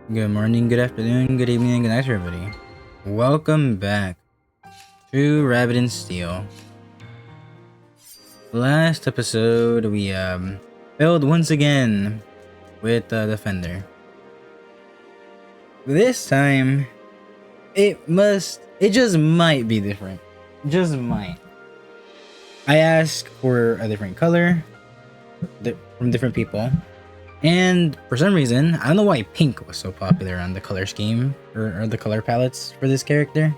Good morning, good afternoon, good evening, and good night, everybody. Welcome back to Rabbit and Steel. Last episode, we failed once again with Defender. This time, it just might be different. Just might. I asked for a different color from different people. And for some reason, I don't know why pink was so popular on the color scheme or the color palettes for this character.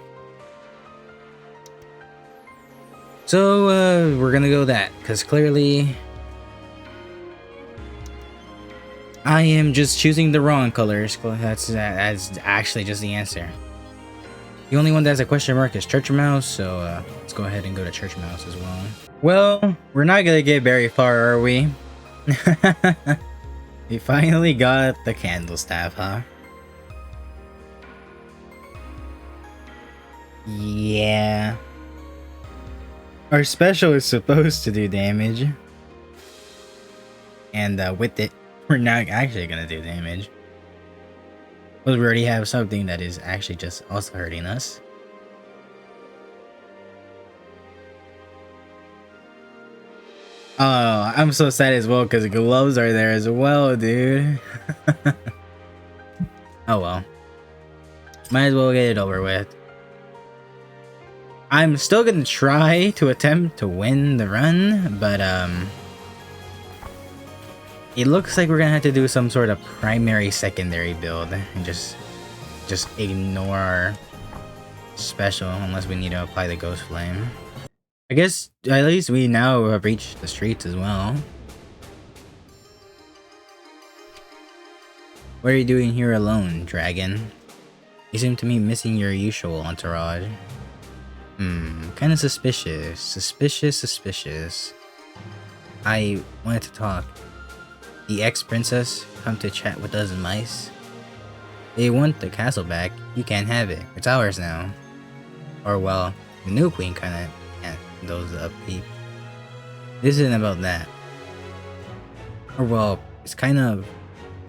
So we're gonna go that because clearly I am just choosing the wrong colors. That's actually just the answer. The only one that has a question mark is Church Mouse, so let's go ahead and go to Church Mouse as well. Well, we're not gonna get very far, are we? We finally got the candle staff, huh? Yeah. Our special is supposed to do damage. And with it, we're not actually gonna do damage. But we already have something that is actually just also hurting us. Oh, I'm so sad as well because gloves are there as well, dude. Oh well. Might as well get it over with. I'm still gonna try to attempt to win the run, but it looks like we're gonna have to do some sort of primary secondary build and just ignore our special unless we need to apply the Ghost Flame. I guess at least we now have reached the streets as well. What are you doing here alone, dragon? You seem to me missing your usual entourage. Kinda suspicious. Suspicious. I wanted to talk. The ex-princess come to chat with us mice. They want the castle back. You can't have it. It's ours now. Or well, the new queen kinda can't those upkeep. This isn't about that. Or well, it's kind of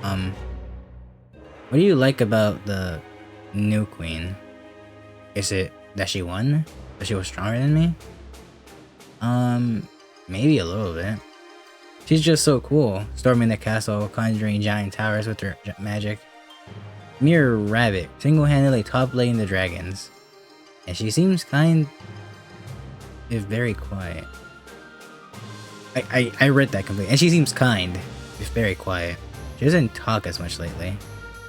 what do you like about the new queen? Is it that she won? That she was stronger than me? Maybe a little bit. She's just so cool, storming the castle, conjuring giant towers with her magic. Mere rabbit, single-handedly top-laying the dragons. And she seems kind if very quiet. I read that completely. And she seems kind if very quiet. She doesn't talk as much lately.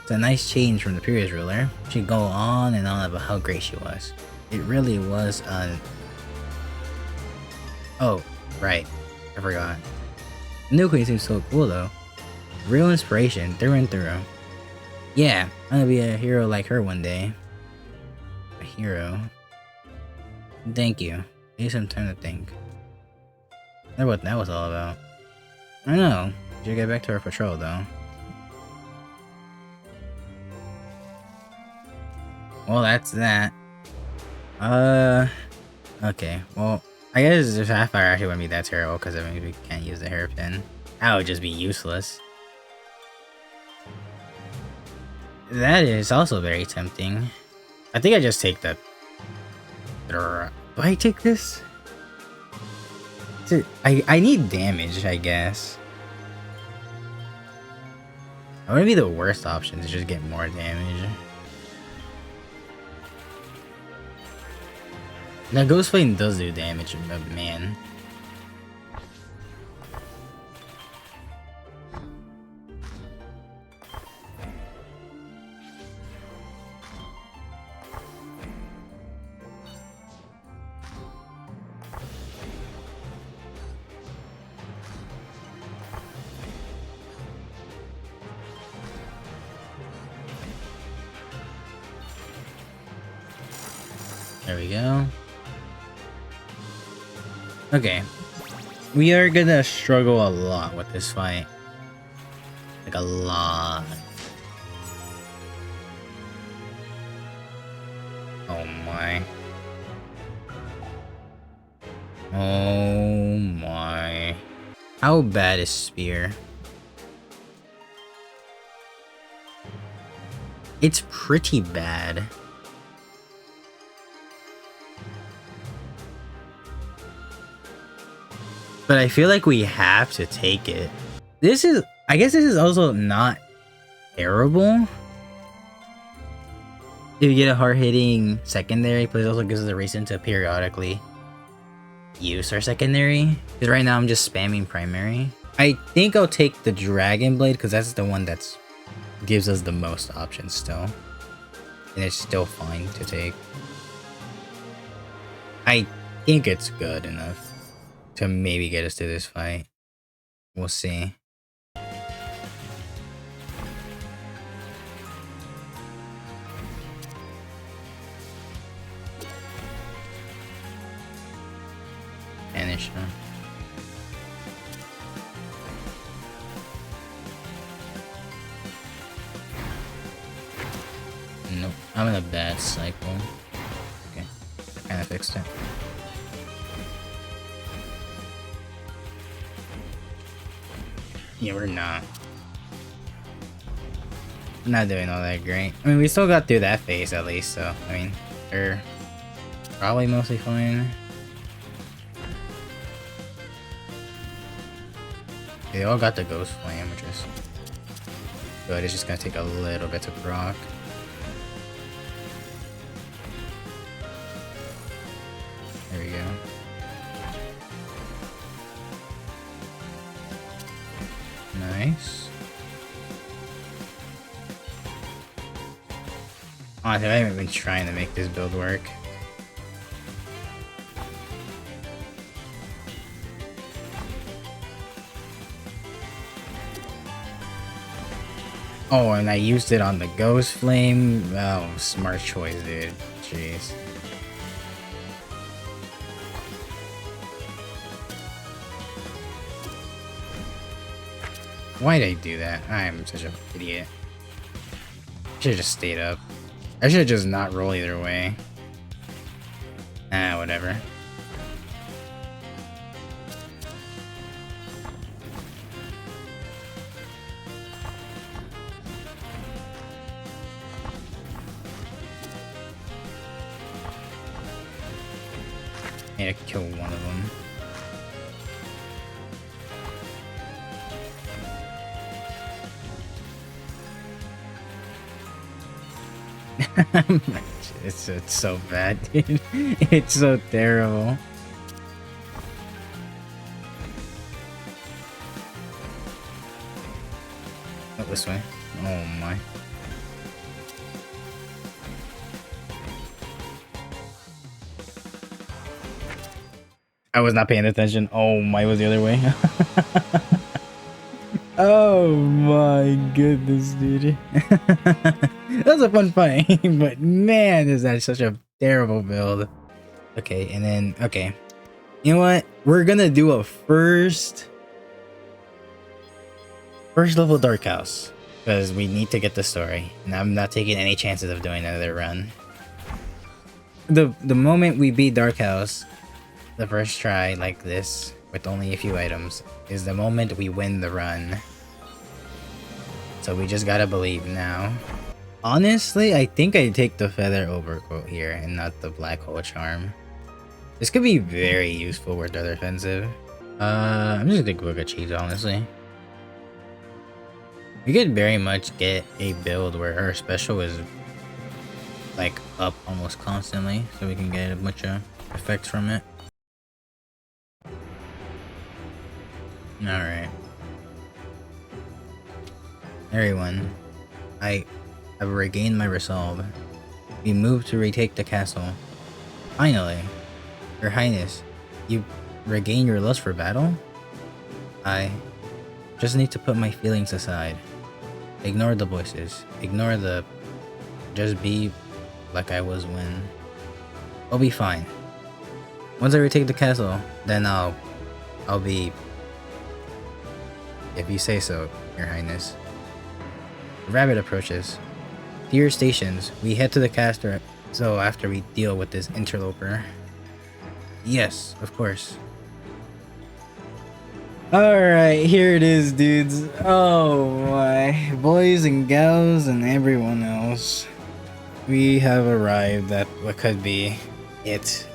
It's a nice change from the previous ruler. She'd go on and on about how great she was. It really was Oh, right. I forgot. The new queen seems so cool though. Real inspiration through and through. Yeah, I'm gonna be a hero like her one day. A hero. Thank you. Need some time to think. I wonder what that was all about. I know. Should get back to our patrol though. Well, that's that. Okay. Well, I guess Sapphire actually wouldn't be that terrible because I mean we can't use the hairpin. That would just be useless. That is also very tempting. I think I just take the. Do I take this? I need damage, I guess. That would be the worst option to just get more damage. Now Ghost Flame does do damage, but man. There we go. Okay. We are gonna struggle a lot with this fight. Like a lot. Oh my. Oh my. How bad is Spear? It's pretty bad. But I feel like we have to take it. This is, I guess this is also not terrible. If you get a hard-hitting secondary, but it also gives us a reason to periodically use our secondary. Because right now I'm just spamming primary. I think I'll take the Dragon Blade because that's the one that's gives us the most options still. And it's still fine to take. I think it's good enough to maybe get us to this fight. We'll see. Finish him. Nope, I'm in a bad cycle. Okay, kinda fixed it. Yeah, we're not. Not doing all that great. I mean, we still got through that phase at least, so, I mean, they're probably mostly fine. They all got the Ghost Flame, which is good. It's just gonna take a little bit to proc. There we go. Nice. Honestly, I haven't been trying to make this build work. Oh, and I used it on the Ghost Flame. Oh, smart choice, dude. Jeez. Why'd I do that? I'm such an idiot. I should've just stayed up. I should've just not roll either way. Ah, whatever. Need to kill one of them. It's so bad, dude. It's so terrible. Oh, this way. Oh my. I was not paying attention. Oh my, it was the other way. Oh my goodness, dude. That was a fun fight, but man, is that such a terrible build. Okay, and then, okay. You know what? We're gonna do a first level Dark House, because we need to get the story, and I'm not taking any chances of doing another run. The moment we beat Dark House, the first try like this, with only a few items, is the moment we win the run. So we just gotta believe now. Honestly, I think I'd take the Feather Overcoat here and not the Black Hole Charm. This could be very useful with other offensive. I'm just gonna look at cheese, honestly. We could very much get a build where our special is like up almost constantly, so we can get a bunch of effects from it. Alright. Everyone, I have regained my resolve. We move to retake the castle. Finally! Your Highness, you regain your lust for battle? I just need to put my feelings aside. Ignore the voices. Ignore the... Just be like I was when... I'll be fine. Once I retake the castle, then I'll be... If you say so, Your Highness. The rabbit approaches. To your stations, we head to the castle so after we deal with this interloper. Yes, of course. Alright, here it is, dudes. Oh my. Boys and gals and everyone else. We have arrived at what could be it.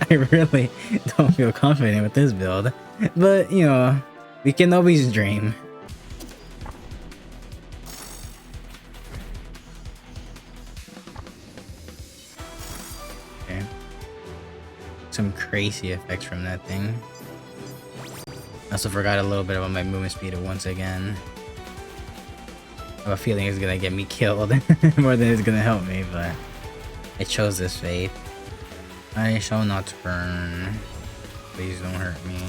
I really don't feel confident with this build. But, you know, we can always dream. Okay. Some crazy effects from that thing. I also forgot a little bit about my movement speed once again. I have a feeling it's gonna get me killed more than it's gonna help me, but I chose this fate. I shall not burn. Please don't hurt me.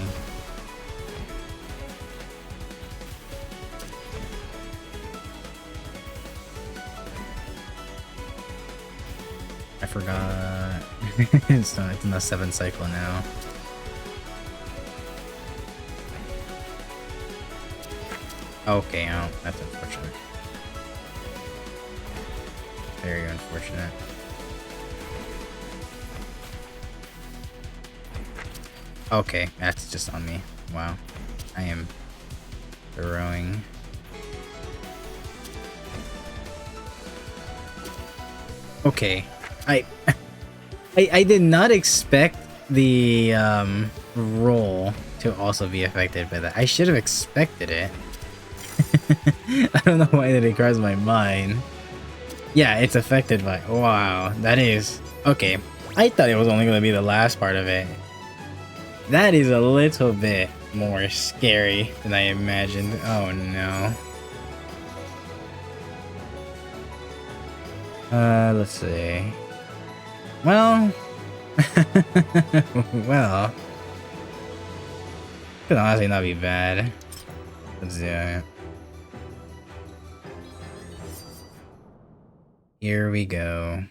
I forgot. It's in the 7th cycle now. Okay, oh, that's unfortunate. Very unfortunate. Okay, that's just on me. Wow. I am throwing. Okay. I did not expect the roll to also be affected by that. I should have expected it. I don't know why that it crossed my mind. Yeah, it's affected by... Wow, that is... Okay, I thought it was only going to be the last part of it. That is a little bit more scary than I imagined. Oh no. Let's see. Well... well... Could honestly not be bad. Let's do it. Here we go.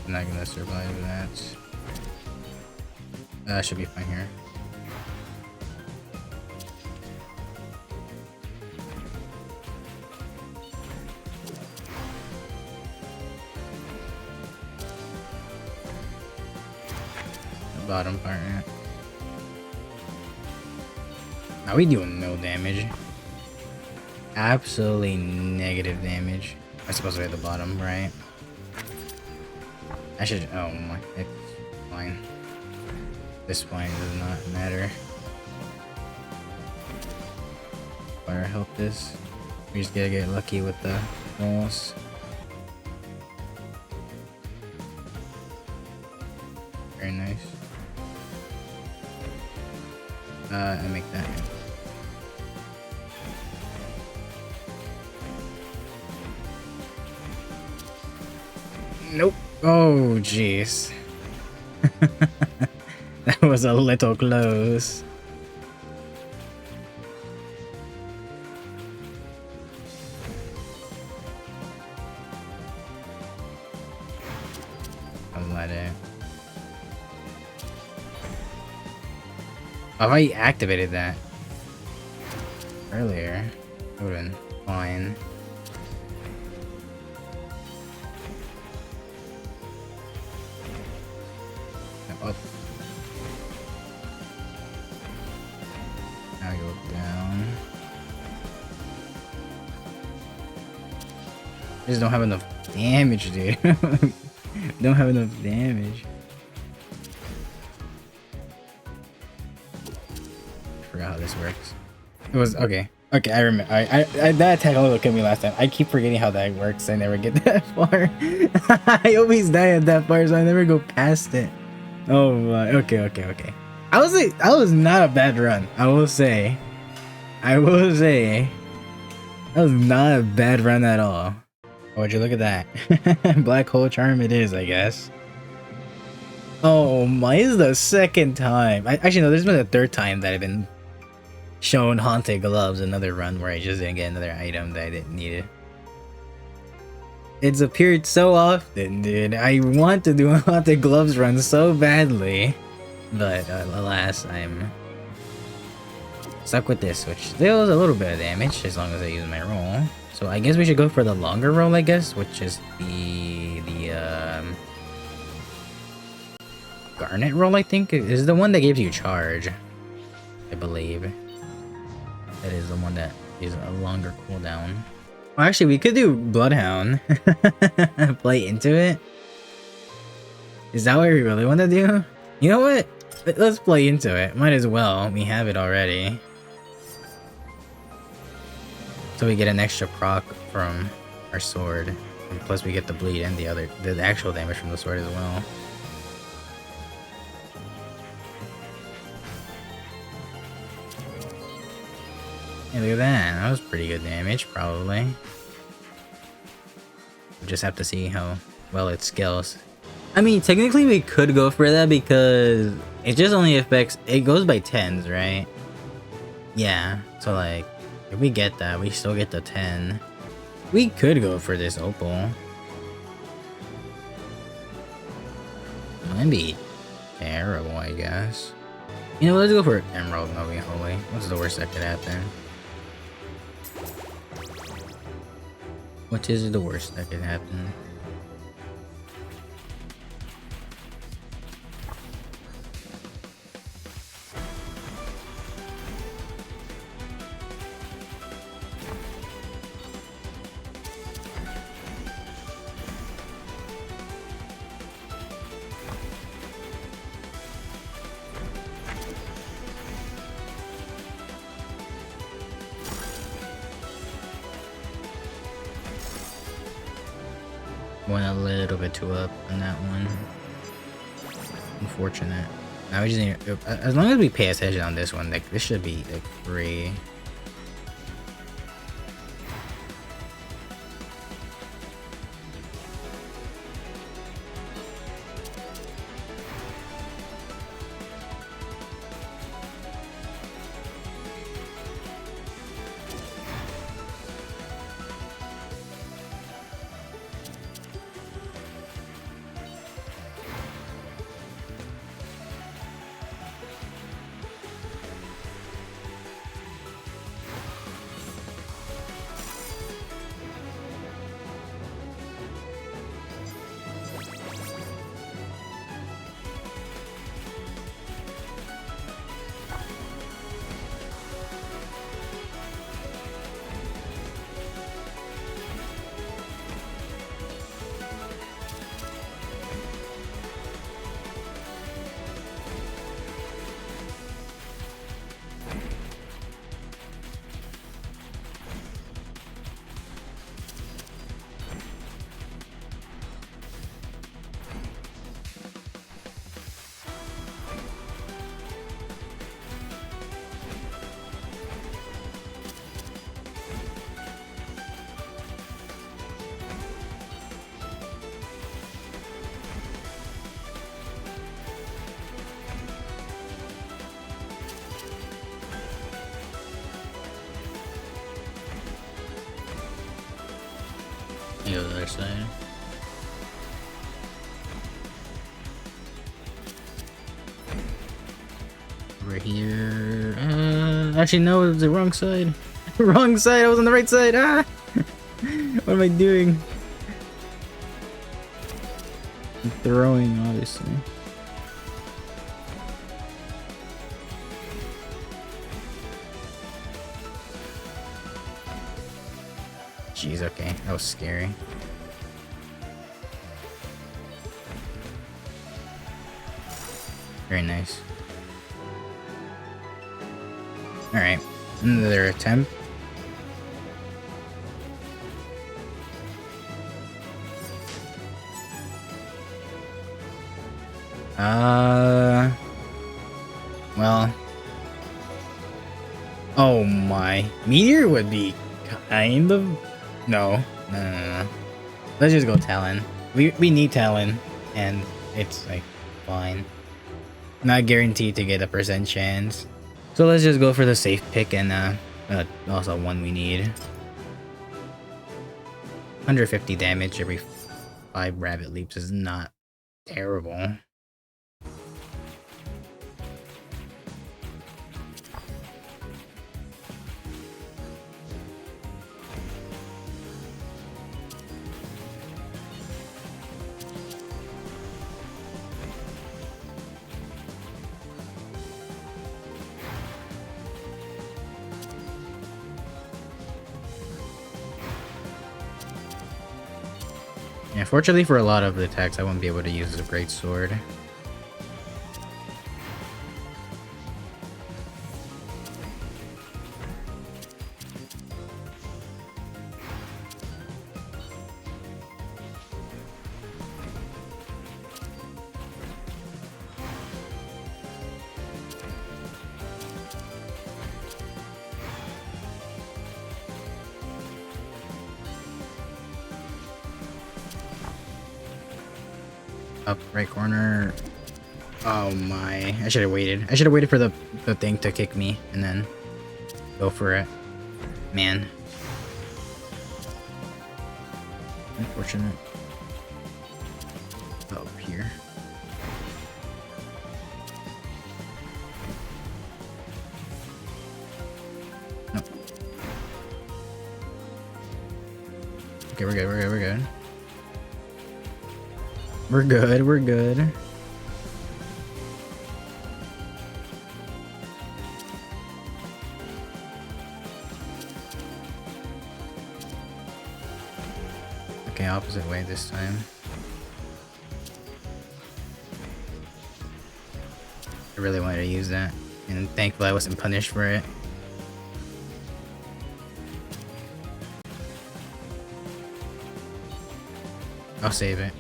I'm not gonna survive that. I should be fine here. The bottom part. Now we doing no damage. Absolutely negative damage. I suppose we're at the bottom, right? I should. Oh my. It's fine. This point does not matter. Fire help this. We just gotta get lucky with the rolls. Very nice. I make that. Nope. Oh, jeez. That was a little close. I'll let it. Oh, if I activated that earlier, it would have been fine. Up. Now go down. I just don't have enough damage, dude. Don't have enough damage. I forgot how this works. It was okay. Okay, I remember. I that attack only killed me last time. I keep forgetting how that works. I never get that far. I always die at that part, so I never go past it. Oh my. Okay. I was not a bad run. I will say. That was not a bad run at all. Oh, would you look at that? Black hole charm it is, I guess. Oh my, this is the second time. Actually, no, this has been the third time that I've been shown Haunted Gloves, another run where I just didn't get another item that I didn't need it. It's appeared so often, dude. I want to do a Haunted Gloves run so badly. But alas, I'm stuck with this, which deals a little bit of damage as long as I use my roll. So I guess we should go for the longer roll, I guess, which is the Garnet roll, I think. Is the one that gives you charge, I believe. That is the one that is a longer cooldown. Well, actually, we could do Bloodhound. Play into it. Is that what we really want to do? You know what? Let's play into it. Might as well. We have it already. So we get an extra proc from our sword. And plus we get the bleed and the actual damage from the sword as well. Yeah, look at that. That was pretty good damage, probably. We just have to see how well it scales. I mean, technically we could go for that because it just only affects... It goes by 10s, right? Yeah, so like, if we get that, we still get the 10. We could go for this opal. It might be terrible, I guess. You know, let's go for Emerald Novi Holy. What's the worst that could happen? What is the worst that could happen? Went a little bit too up on that one. Unfortunate. Now we just need, as long as we pay attention on this one, like this should be like free. You go to the other side. Over here. Actually, no, it was the wrong side. Wrong side. I was on the right side. Ah! What am I doing? I'm throwing, obviously. Jeez, okay. That was scary. Very nice. Alright. Another attempt. Well. Oh my. Meteor would be kind of... No. No. Let's just go Talon. We need Talon. And it's like fine. Not guaranteed to get a % chance. So let's just go for the safe pick and also one we need. 150 damage every 5 rabbit leaps is not terrible. Yeah, fortunately for a lot of the attacks, I won't be able to use the great sword. Up right corner. Oh my. I should have waited. I should have waited for the thing to kick me and then go for it. Man. Unfortunate. Up here. Nope. Okay, we're good, we're good, we're good. We're good, we're good. Okay, opposite way this time. I really wanted to use that, and thankfully I wasn't punished for it. I'll save it.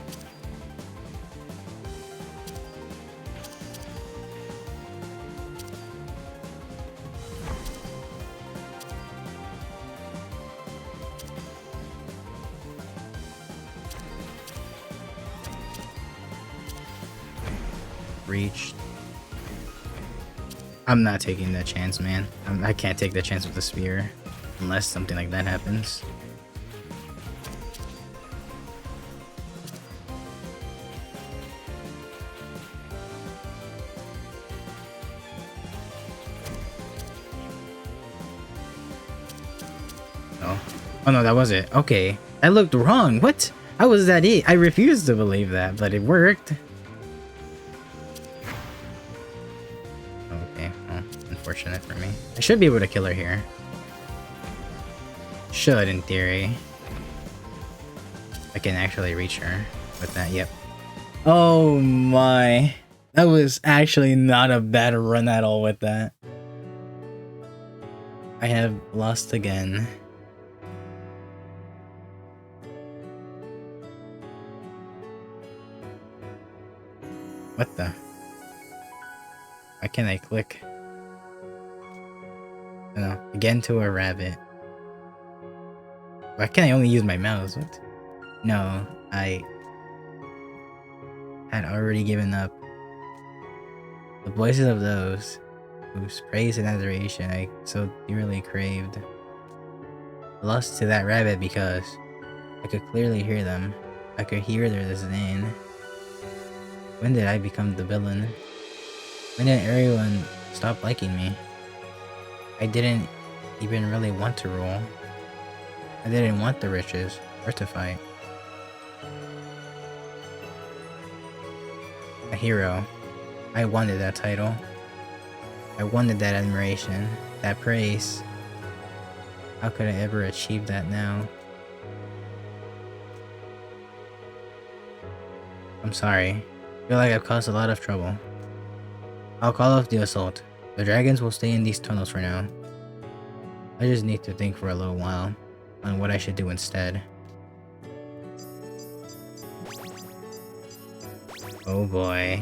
Reached. I'm not taking that chance, man. I can't take that chance with the spear unless something like that happens. Oh. Oh no, that was it. Okay. I looked wrong. What? How was that it? I refused to believe that, but it worked. Unfortunate for me. I should be able to kill her here. Should, in theory. I can actually reach her with that, yep. Oh my. That was actually not a bad run at all with that. I have lost again. What the? Why can't I click? No, again to a rabbit. Why can't I only use my mouse? What? No, I had already given up. The voices of those whose praise and adoration I so dearly craved. I lost to that rabbit because I could clearly hear them. I could hear their disdain. When did I become the villain? When did everyone stop liking me? I didn't even really want to rule. I didn't want the riches or to fight. A hero. I wanted that title. I wanted that admiration, that praise. How could I ever achieve that now? I'm sorry. I feel like I've caused a lot of trouble. I'll call off the assault. The dragons will stay in these tunnels for now. I just need to think for a little while on what I should do instead. Oh boy.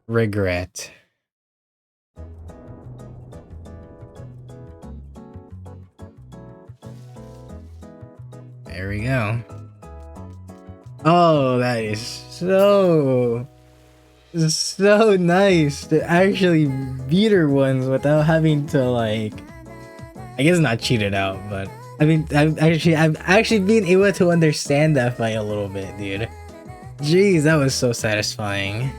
Regret. There we go. Oh, that is so nice to actually beat her ones without having to, like, I guess not cheat it out, but I mean, I've actually been able to understand that fight a little bit, dude. Jeez, that was so satisfying.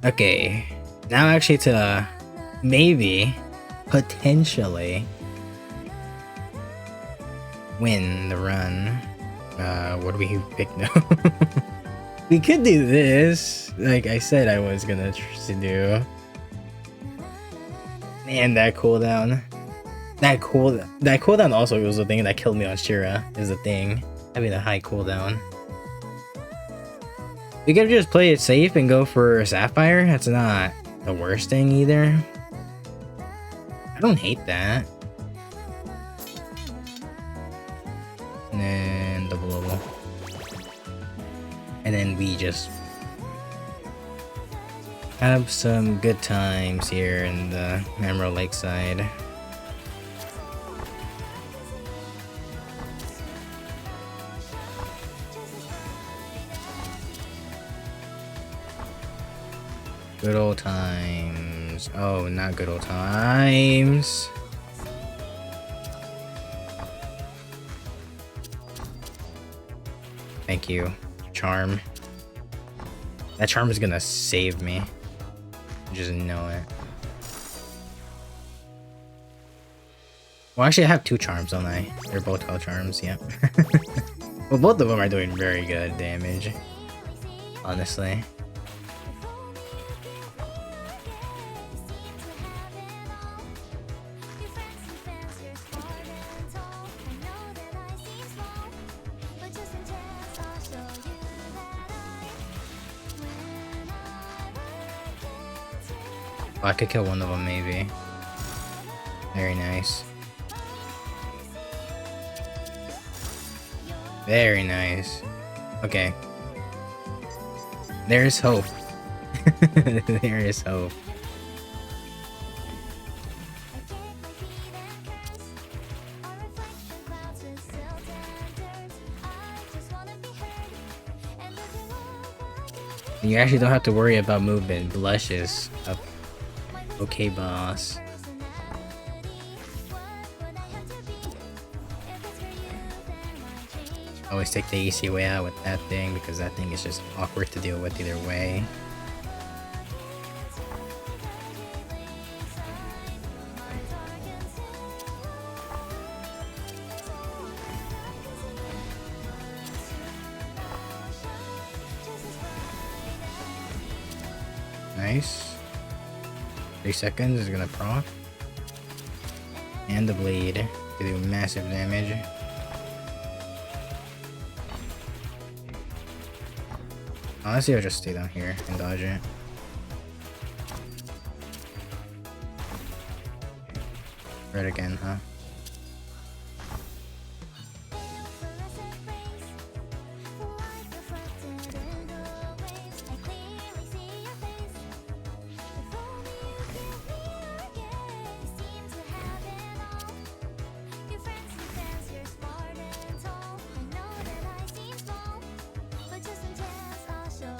Okay, now actually to maybe, potentially, win the run. What do we pick now? We could do this, like I said I was gonna do. Man, that cooldown. That cooldown also was the thing that killed me on Shira, is the thing. Having a high cooldown. We could just play it safe and go for Sapphire. That's not the worst thing either. I don't hate that. And then double level. And then we just have some good times here in the Emerald Lakeside. Good old times. Oh, not good old times. Thank you, charm. That charm is gonna save me. Just know it. Well, actually, I have 2 charms, don't I? They're both 12 charms, yep. Well, both of them are doing very good damage. Honestly. Oh, I could kill one of them, maybe. Very nice. Very nice. Okay. There's hope. There is hope. You actually don't have to worry about movement. Blushes up. Okay, boss. Always take the easy way out with that thing because that thing is just awkward to deal with either way. Nice. 3 seconds is gonna proc. And the blade to do massive damage. Honestly, I'll just stay down here and dodge it. Red again, huh?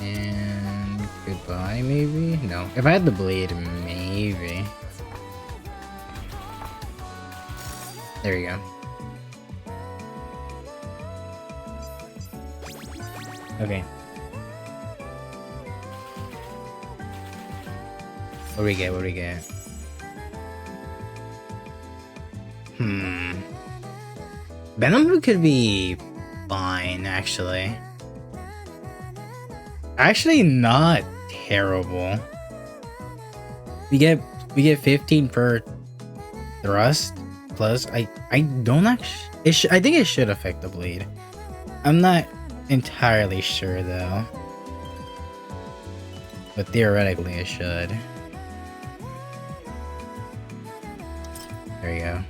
And goodbye, maybe? No. If I had the blade, maybe. There we go. Okay. What do we get? What do we get? Venom could be fine, actually. Actually, not terrible. We get 15 per thrust plus. I don't actually. I think it should affect the blade. I'm not entirely sure though, but theoretically it should. There you go.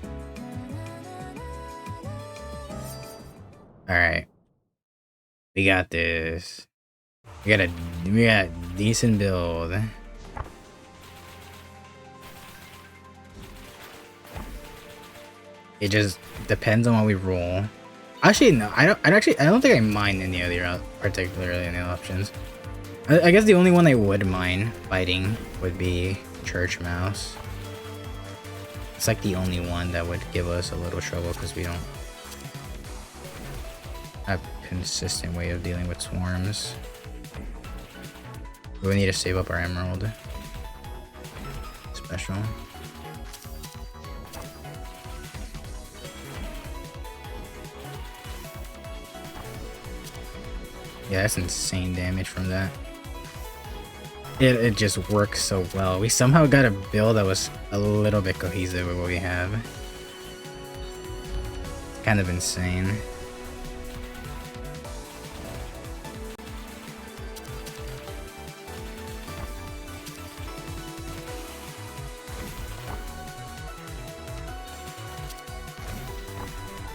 All right, we got this. We got a decent build. It just depends on what we roll. Actually, no. I don't think I mind any of the particularly any options. I guess the only one I would mind fighting would be Church Mouse. It's like the only one that would give us a little trouble because we don't have a consistent way of dealing with swarms. We need to save up our emerald. Special. Yeah, that's insane damage from that. It just works so well. We somehow got a build that was a little bit cohesive with what we have. Kind of insane.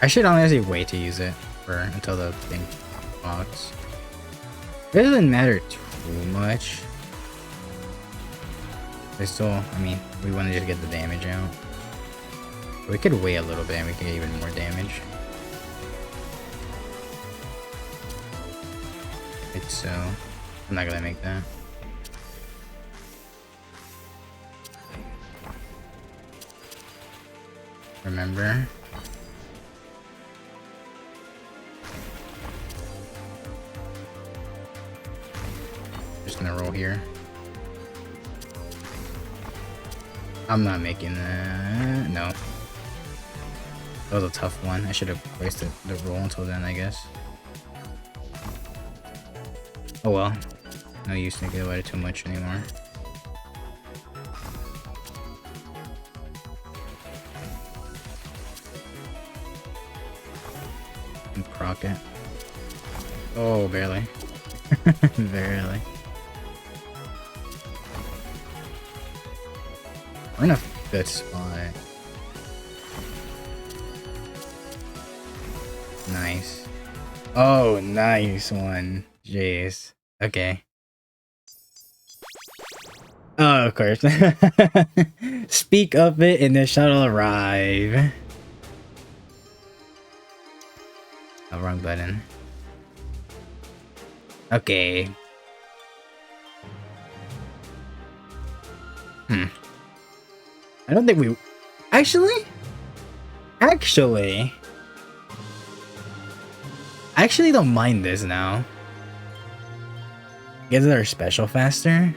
I should honestly wait to use it until the thing box. It doesn't matter too much. They still, I mean, we want to just get the damage out. We could wait a little bit and we can get even more damage. It's so, I'm not gonna make that. Remember? Just gonna roll here. I'm not making that. No. That was a tough one. I should have wasted the roll until then, I guess. Oh well. No use thinking about it too much anymore. And proc it. Oh, barely. Barely. We're in a good spot. Nice. Oh, nice one. Jeez. Okay. Oh, of course. Speak of it and the shuttle arrive. Oh, wrong button. Okay. I don't think we... Actually? I actually don't mind this now. Gives our special faster.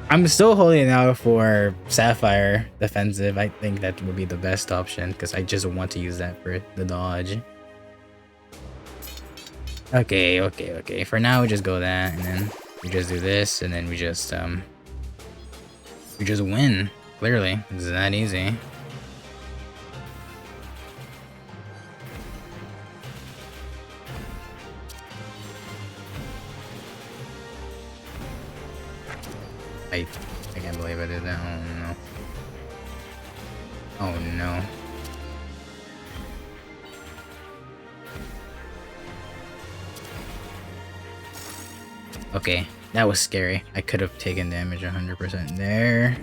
I'm still holding out for Sapphire defensive. I think that would be the best option because I just want to use that for the dodge. Okay. For now, we just go that, and then we just do this, and then we just win. Clearly, it's that easy. I can't believe I did that. Oh no. Oh no. Okay, that was scary. I could have taken damage 100% there.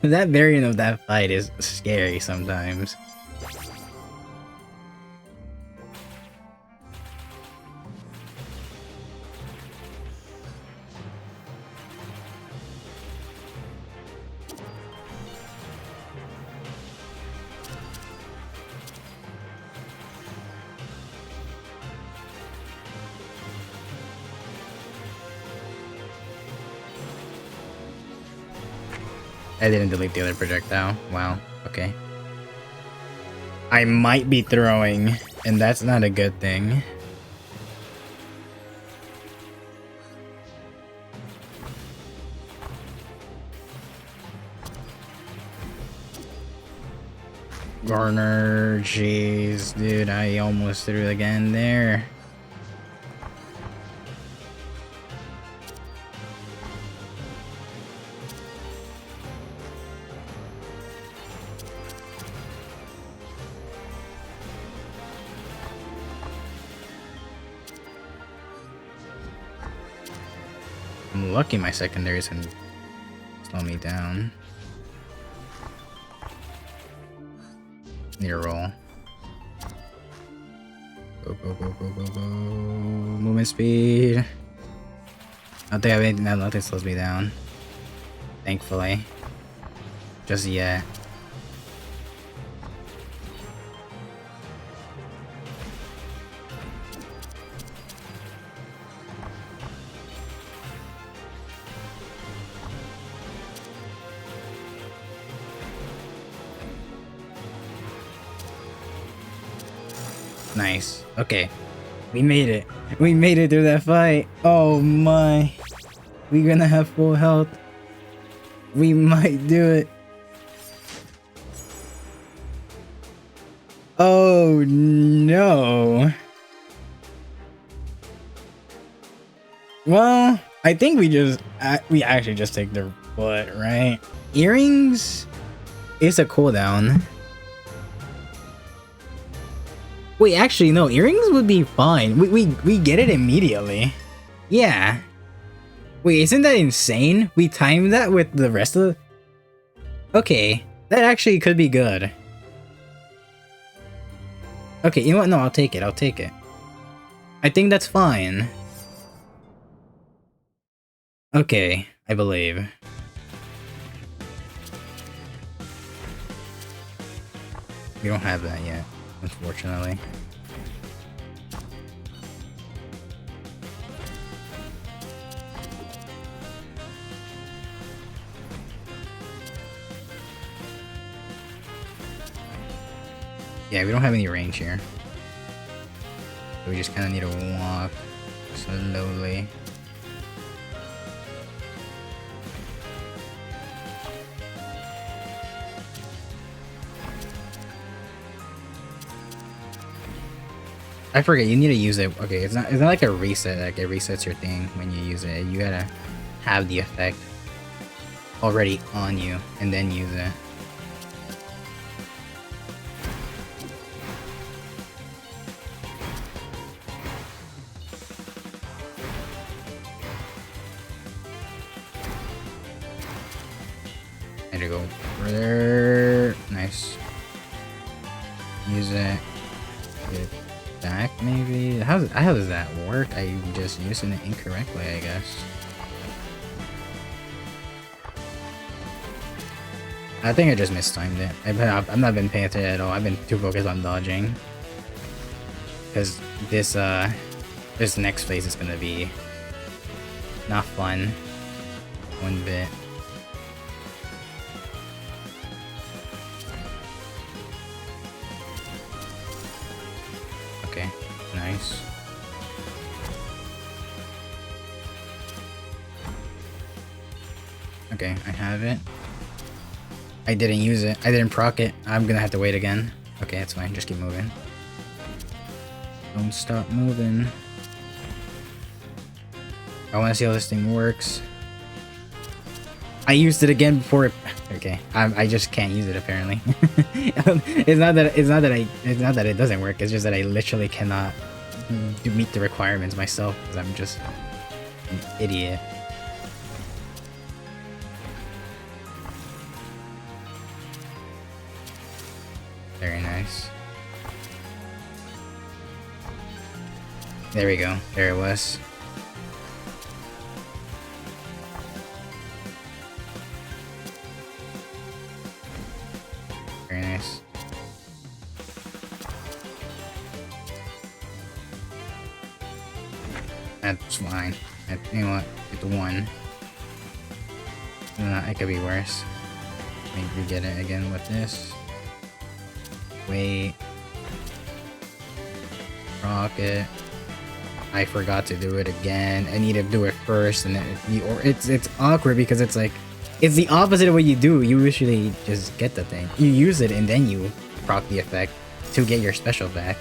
That variant of that fight is scary sometimes. I didn't delete the other projectile. Wow. Okay. I might be throwing, and that's not a good thing. Garner, jeez, dude, I almost threw it again there. I'm lucky my secondary isn't me down. Need a roll. Go, go, go, go, go, go. Movement speed. I don't think I have anything, nothing slows me down. Thankfully. Just yet. Nice. Okay. We made it. We made it through that fight. Oh my. We're gonna have full health. We might do it. Oh no. Well, I think we actually just take their butt, right? Earrings is a cooldown. Wait, actually, no, earrings would be fine. We get it immediately. Yeah. Wait, isn't that insane? We timed that with the rest of the... Okay, that actually could be good. Okay, you know what? No, I'll take it. I'll take it. I think that's fine. Okay, I believe. We don't have that yet, unfortunately. Yeah, we don't have any range here. So we just kind of need to walk slowly. I forget, you need to use it. Okay, it's not like a reset, like it resets your thing when you use it. You gotta have the effect already on you and then use it. There you go. Further. Nice. Use it. Get back, maybe? How does that work? I'm just using it incorrectly, I guess. I think I just mistimed it. I've not been paying attention at all. I've been too focused on dodging. Because this next phase is gonna be not fun. One bit. Okay, nice. Okay, I have it. I didn't use it. I didn't proc it. I'm gonna have to wait again. Okay, that's fine. Just keep moving. Don't stop moving. I want to see how this thing works. I used it again before it... Okay, I just can't use it apparently. It's not that it doesn't work. It's just that I literally cannot meet the requirements myself because I'm just an idiot. Very nice. There we go. There it was. Very nice. That's fine. You know what? It's one. No, it could be worse. Maybe we get it again with this. Wait. Rocket. I forgot to do it again. I need to do it first, and it's awkward because it's like it's the opposite of what you do. You usually just get the thing. You use it and then you proc the effect to get your special back.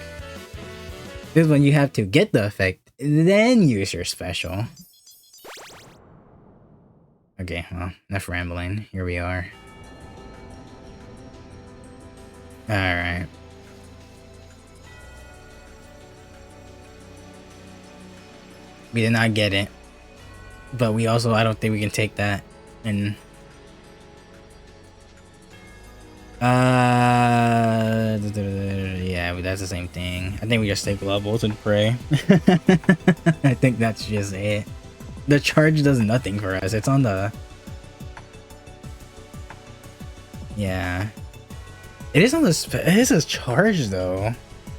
This one you have to get the effect, then use your special. Okay, well, enough rambling. Here we are. Alright. We did not get it. But we also, I don't think we can take that and that's the same thing. I think we just take levels and pray. I think that's just it. The charge does nothing for us. It's on the... Yeah. It is on the... It is a charge, though.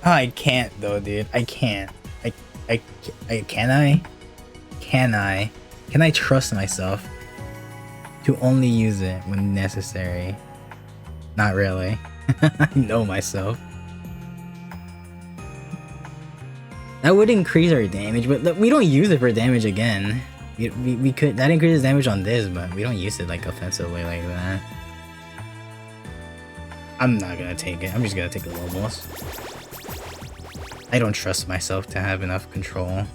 Oh, I can't, though, dude. I can't. Can I? Can I? Can I trust myself to only use it when necessary? Not really. I know myself. That would increase our damage, but we don't use it for damage again. We could... That increases damage on this, but we don't use it like offensively like that. I'm not gonna take it. I'm just gonna take the low boss. I don't trust myself to have enough control.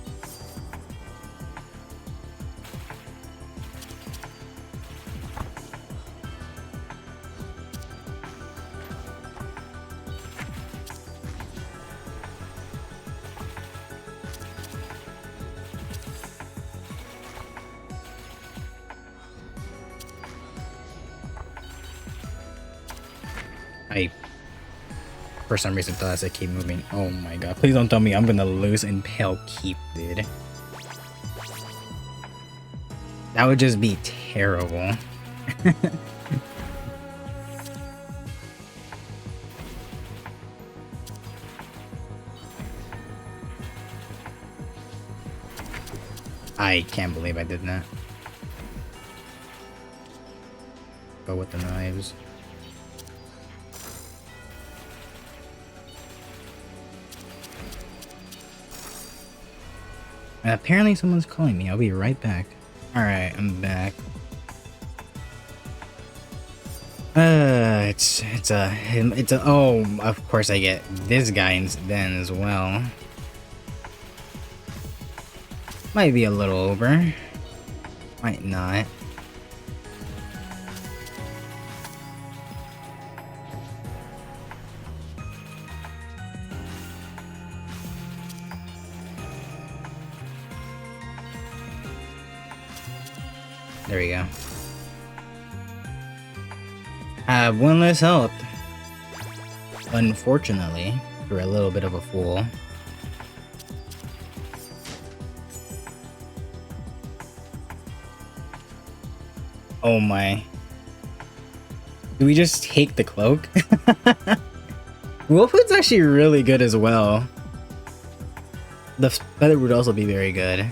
For some reason thought as I keep moving. Oh my god, please don't tell me I'm gonna lose Impale Keep, dude. That would just be terrible. I can't believe I did that. Go with the knives. And apparently someone's calling me. I'll be right back. Alright, I'm back. It's a oh, of course I get this guy then as well. Might be a little over. Might not. There we go. Have one less health. Unfortunately, you're a little bit of a fool. Oh my. Do we just take the cloak? Wolfhood's actually really good as well. The feather would also be very good.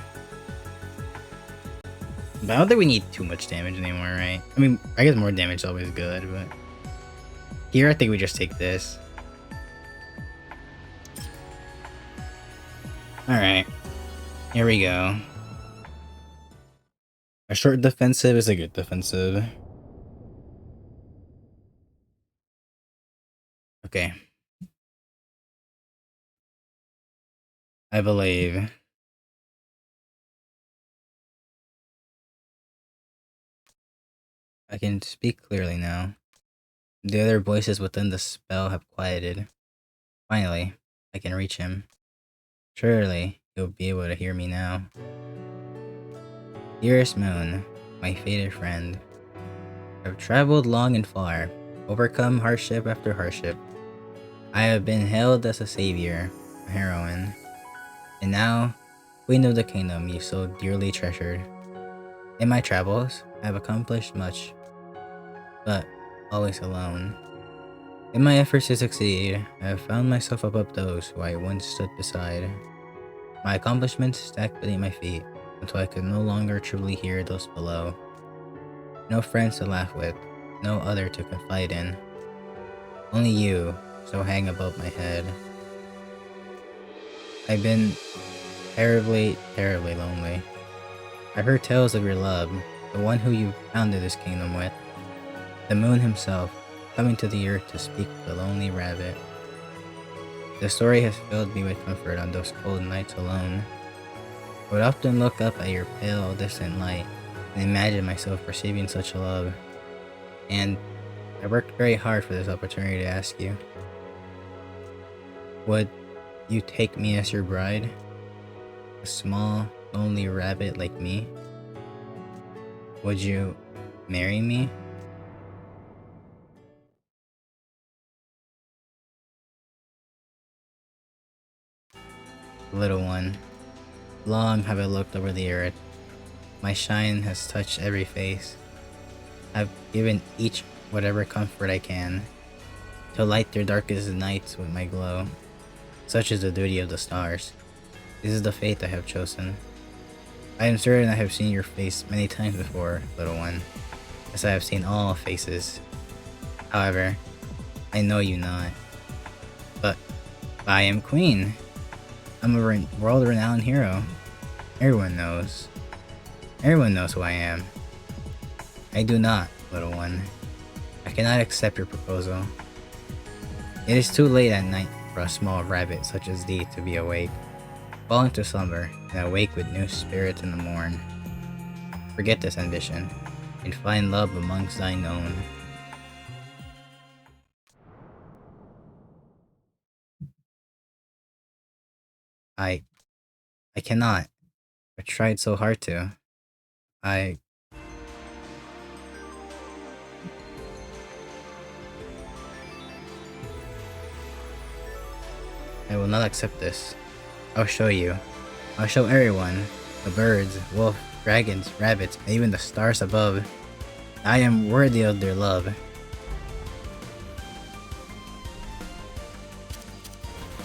But I don't think we need too much damage anymore, right? I mean, I guess more damage is always good, but... Here, I think we just take this. Alright. Here we go. A short defensive is a good defensive. Okay. I believe. I can speak clearly now. The other voices within the spell have quieted. Finally, I can reach him. Surely, he'll be able to hear me now. Dearest Moon, my fated friend. I've traveled long and far, overcome hardship after hardship. I have been hailed as a savior, a heroine. And now, Queen of the Kingdom you so dearly treasured. In my travels, I have accomplished much, but always alone. In my efforts to succeed, I have found myself above those who I once stood beside. My accomplishments stacked beneath my feet until I could no longer truly hear those below. No friends to laugh with, no other to confide in. Only you, so hang above my head. I've been terribly, terribly lonely. I heard tales of your love, the one who you founded this kingdom with. The moon himself, coming to the earth to speak to the lonely rabbit. The story has filled me with comfort on those cold nights alone. I would often look up at your pale, distant light and imagine myself receiving such love. And I worked very hard for this opportunity to ask you. Would you take me as your bride? A small, lonely rabbit like me? Would you marry me? Little one, long have I looked over the earth. My shine has touched every face. I've given each whatever comfort I can, to light their darkest nights with my glow. Such is the duty of the stars. This is the fate I have chosen. I am certain I have seen your face many times before, little one, as I have seen all faces. However, I know you not. But I am Queen. I'm a world-renowned hero. Everyone knows. Everyone knows who I am. I do not, little one. I cannot accept your proposal. It is too late at night for a small rabbit such as thee to be awake. Fall into slumber, and awake with new spirits in the morn. Forget this ambition, and find love amongst thine own. I cannot. I tried so hard to. I will not accept this. I'll show you. I'll show everyone, the birds, wolf, dragons, rabbits, and even the stars above. I am worthy of their love.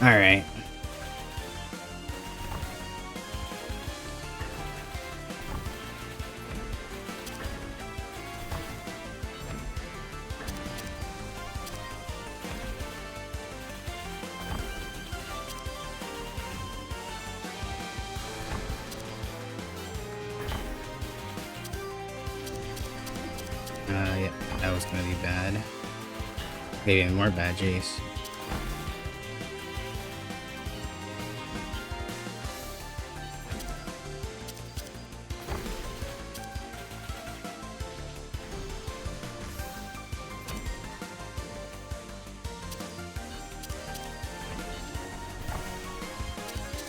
Alright. Yeah, that was gonna be bad. Maybe even more bad, jeez.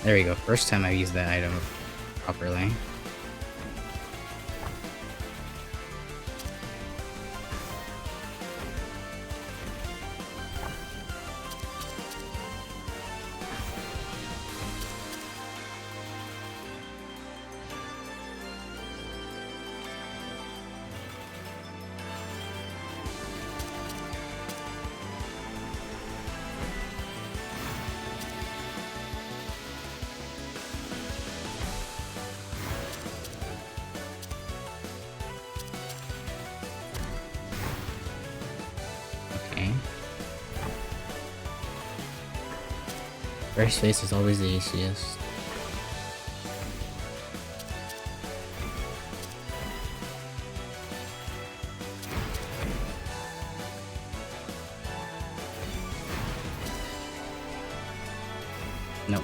There we go, first time I used that item properly. First face is always the easiest. Nope.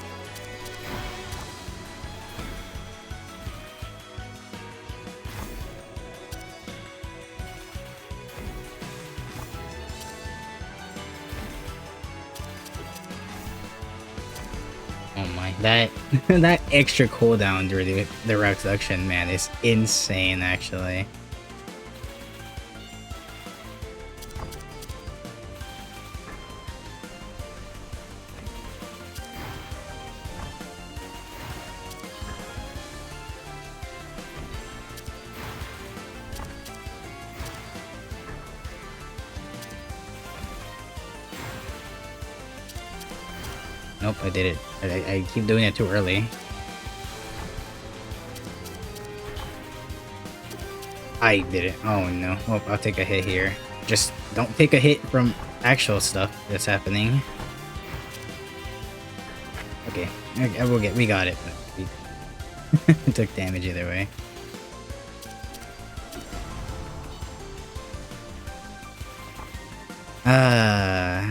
Oh my, that that extra cooldown during the reduction, man, is insane actually. Nope, I did it. I keep doing it too early. I did it. Oh no. Oh, I'll take a hit here. Just don't take a hit from actual stuff that's happening. Okay, we got it. But we took damage either way.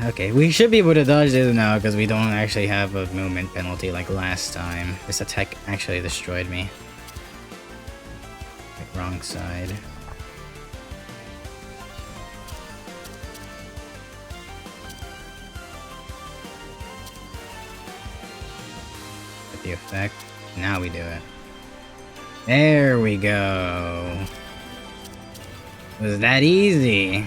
Okay, we should be able to dodge this now because we don't actually have a movement penalty like last time. This attack actually destroyed me. Like, wrong side. Get the effect. Now we do it. There we go. It was that easy.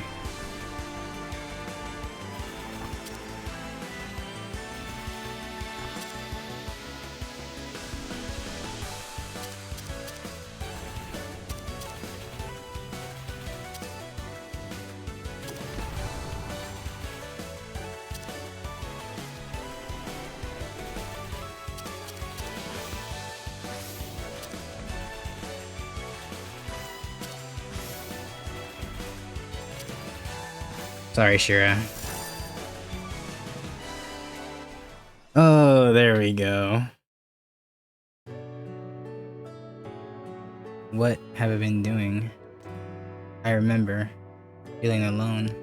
Sorry, Shira. Oh, there we go. What have I been doing? I remember feeling alone.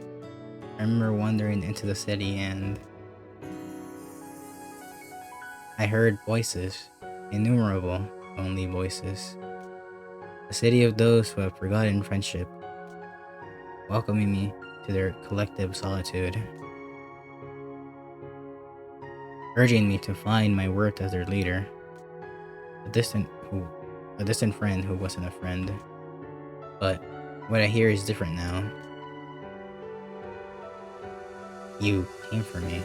I remember wandering into the city and I heard voices, innumerable lonely voices. A city of those who have forgotten friendship, welcoming me to their collective solitude, urging me to find my worth as their leader. A distant friend who wasn't a friend. But what I hear is different now. You came for me.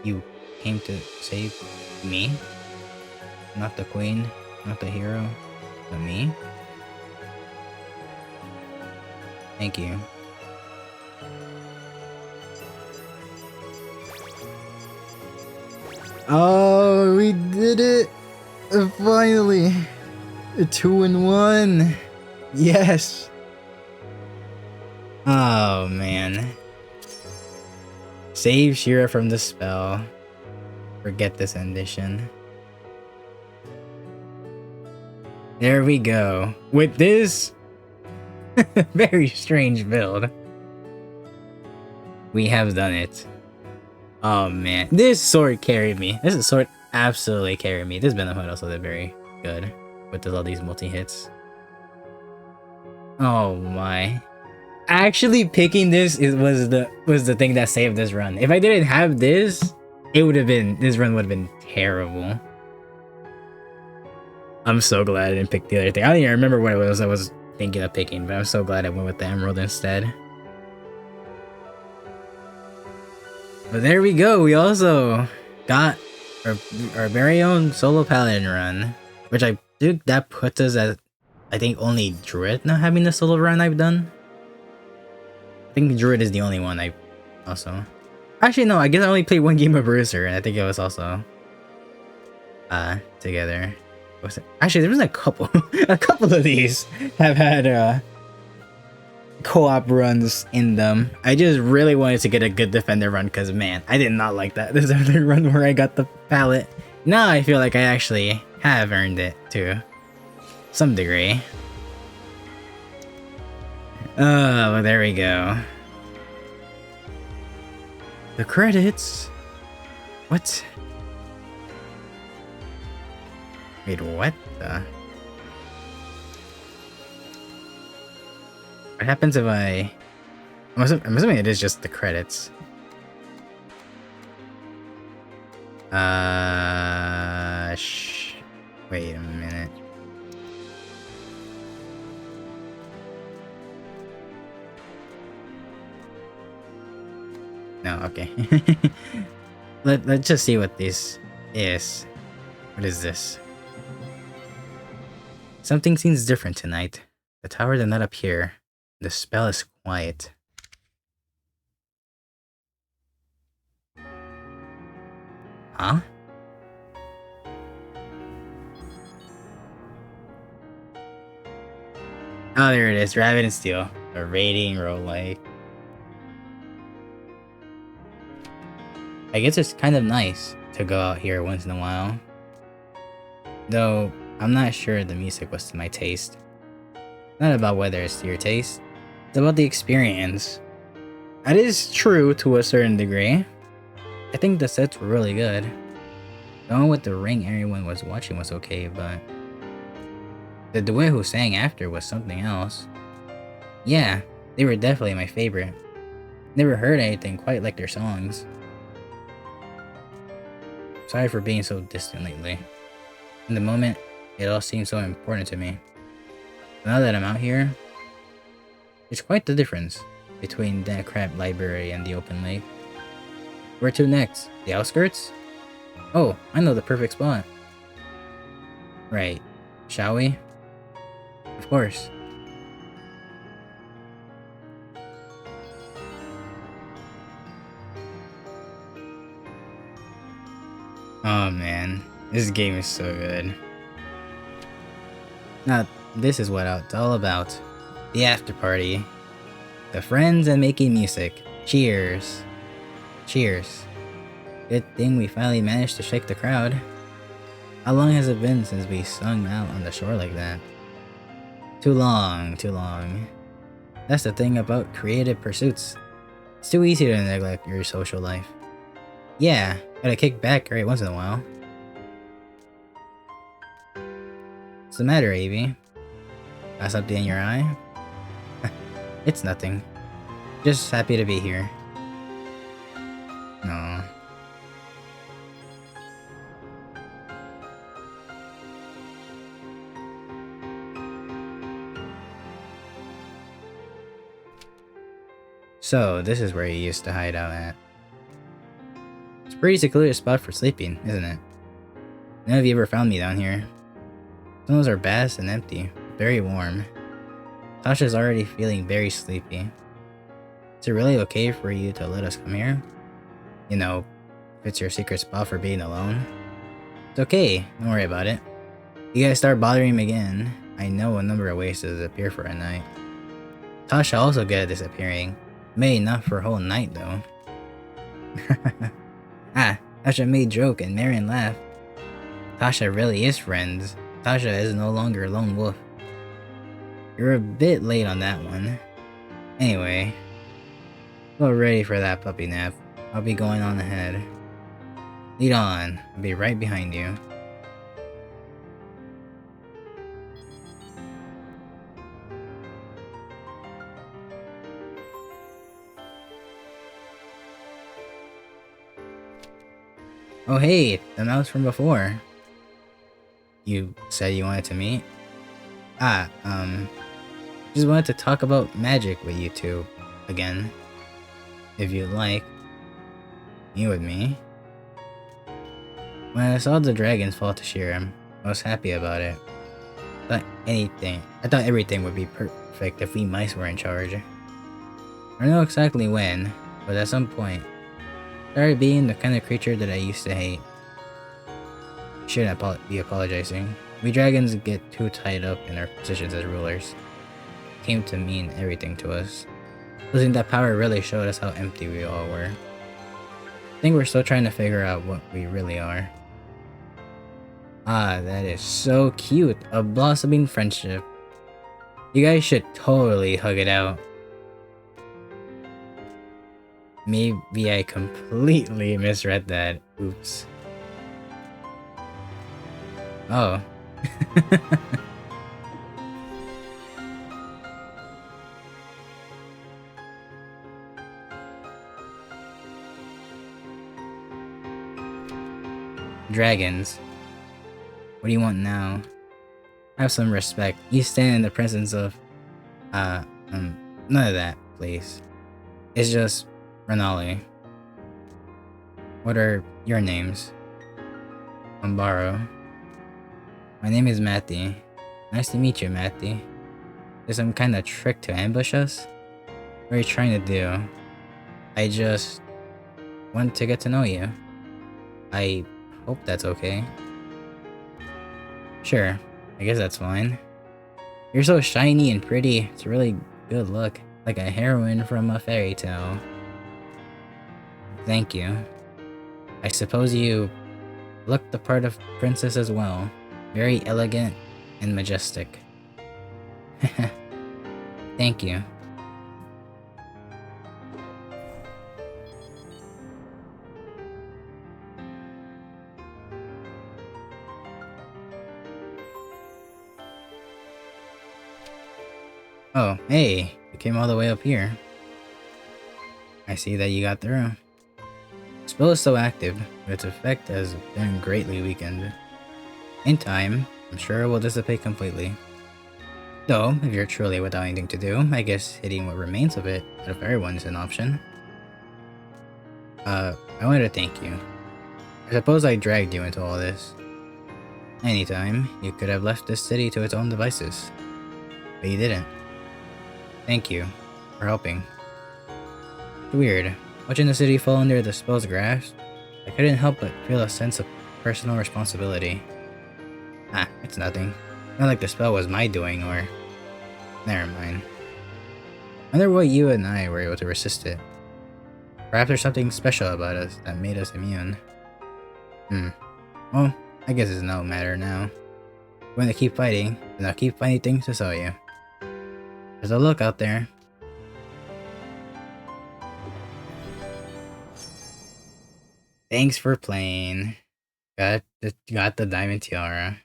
You came to save me? Not the queen, not the hero, but me? Thank you. Oh, we did it! Finally! 2-in-1! Yes! Oh, man. Save Shira from the spell. Forget this ambition. There we go. With this very strange build, we have done it. Oh man, this sword carried me. This sword absolutely carried me. This Venom Hood also did very good with all these multi-hits. Oh my. Actually picking this was the thing that saved this run. If I didn't have this, this run would have been terrible. I'm so glad I didn't pick the other thing. I don't even remember what it was I was thinking of picking, but I'm so glad I went with the emerald instead. But there we go. We also got our very own solo paladin run, which I think that puts us at, I think, only Druid now having the solo run I've done. I think Druid is the only one I also. Actually, no. I guess I only played one game of Bruiser, and I think it was also together. Actually, there was a couple of these have had co-op runs in them. I just really wanted to get a good defender run because, man, I did not like that. There's another run where I got the palette. Now I feel like I actually have earned it to some degree. Oh, well, there we go. The credits. What? Wait, what the? What happens if I'm assuming it is just the credits. Wait a minute. No, okay. Let's just see what this is. What is this? Something seems different tonight. The tower did not appear. The spell is quiet. Huh? Oh, there it is. Rabbit and Steel. A raiding roguelike. I guess it's kind of nice to go out here once in a while. Though, I'm not sure the music was to my taste. Not about whether it's to your taste. It's about the experience. That is true to a certain degree. I think the sets were really good. The one with the ring everyone was watching was okay, but the duet who sang after was something else. Yeah, they were definitely my favorite. Never heard anything quite like their songs. Sorry for being so distant lately. In the moment, it all seemed so important to me. But now that I'm out here, there's quite the difference between the crab library and the open lake. Where to next? The outskirts? Oh, I know the perfect spot. Right. Shall we? Of course. Oh man, this game is so good. Now, this is what it's all about. The after party. To friends and making music. Cheers. Cheers. Good thing we finally managed to shake the crowd. How long has it been since we sung out on the shore like that? Too long, too long. That's the thing about creative pursuits. It's too easy to neglect your social life. Yeah, gotta kick back right once in a while. What's the matter, Avi? Got something in your eye? It's nothing. Just happy to be here. No. So, this is where you used to hide out at. It's a pretty secluded spot for sleeping, isn't it? None of you ever found me down here. Tunnels are vast and empty, very warm. Tasha's already feeling very sleepy. Is it really okay for you to let us come here? You know, if it's your secret spot for being alone. It's okay, don't worry about it. You guys start bothering me again, I know a number of ways to disappear for a night. Tasha also good at disappearing. Maybe not for a whole night though. Tasha made joke and Marion laughed. Tasha really is friends. Tasha is no longer a lone wolf. You're a bit late on that one. Anyway, feel ready for that puppy nap. I'll be going on ahead. Lead on, I'll be right behind you. Oh hey, the mouse from before. You said you wanted to meet? Just wanted to talk about magic with you two again. If you'd like. You with me? When I saw the dragons fall to Shiram, I was happy about it. I thought everything would be perfect if we mice were in charge. I don't know exactly when, but at some point, I started being the kind of creature that I used to hate. Shouldn't be apologizing. We dragons get too tied up in our positions as rulers. It came to mean everything to us. Losing that power really showed us how empty we all were. I think we're still trying to figure out what we really are. Ah, that is so cute. A blossoming friendship. You guys should totally hug it out. Maybe I completely misread that. Oops. Oh. Dragons. What do you want now? Have some respect. You stand in the presence of... none of that, please. It's just... Renali. What are your names? Umbaro. My name is Matty. Nice to meet you, Matty. There's some kind of trick to ambush us? What are you trying to do? I just... want to get to know you. I hope that's okay. Sure, I guess that's fine. You're so shiny and pretty. It's a really good look. Like a heroine from a fairy tale. Thank you. I suppose you look the part of princess as well. Very elegant and majestic. Thank you. Oh, hey, you came all the way up here. I see that you got through. The spell is so active, but its effect has been greatly weakened. In time, I'm sure it will dissipate completely. Though, if you're truly without anything to do, I guess hitting what remains of it out of everyone is an option. I wanted to thank you. I suppose I dragged you into all this. Anytime, you could have left this city to its own devices. But you didn't. Thank you for helping. It's weird. Watching the city fall under the spell's grasp, I couldn't help but feel a sense of personal responsibility. It's nothing. Not like the spell was my doing or... Never mind. wonder what you and I were able to resist it. Perhaps there's something special about us that made us immune. Well, I guess it's no matter now. We're going to keep fighting, and I'll keep finding things to sell you. There's a look out there. Thanks for playing. Got the diamond tiara.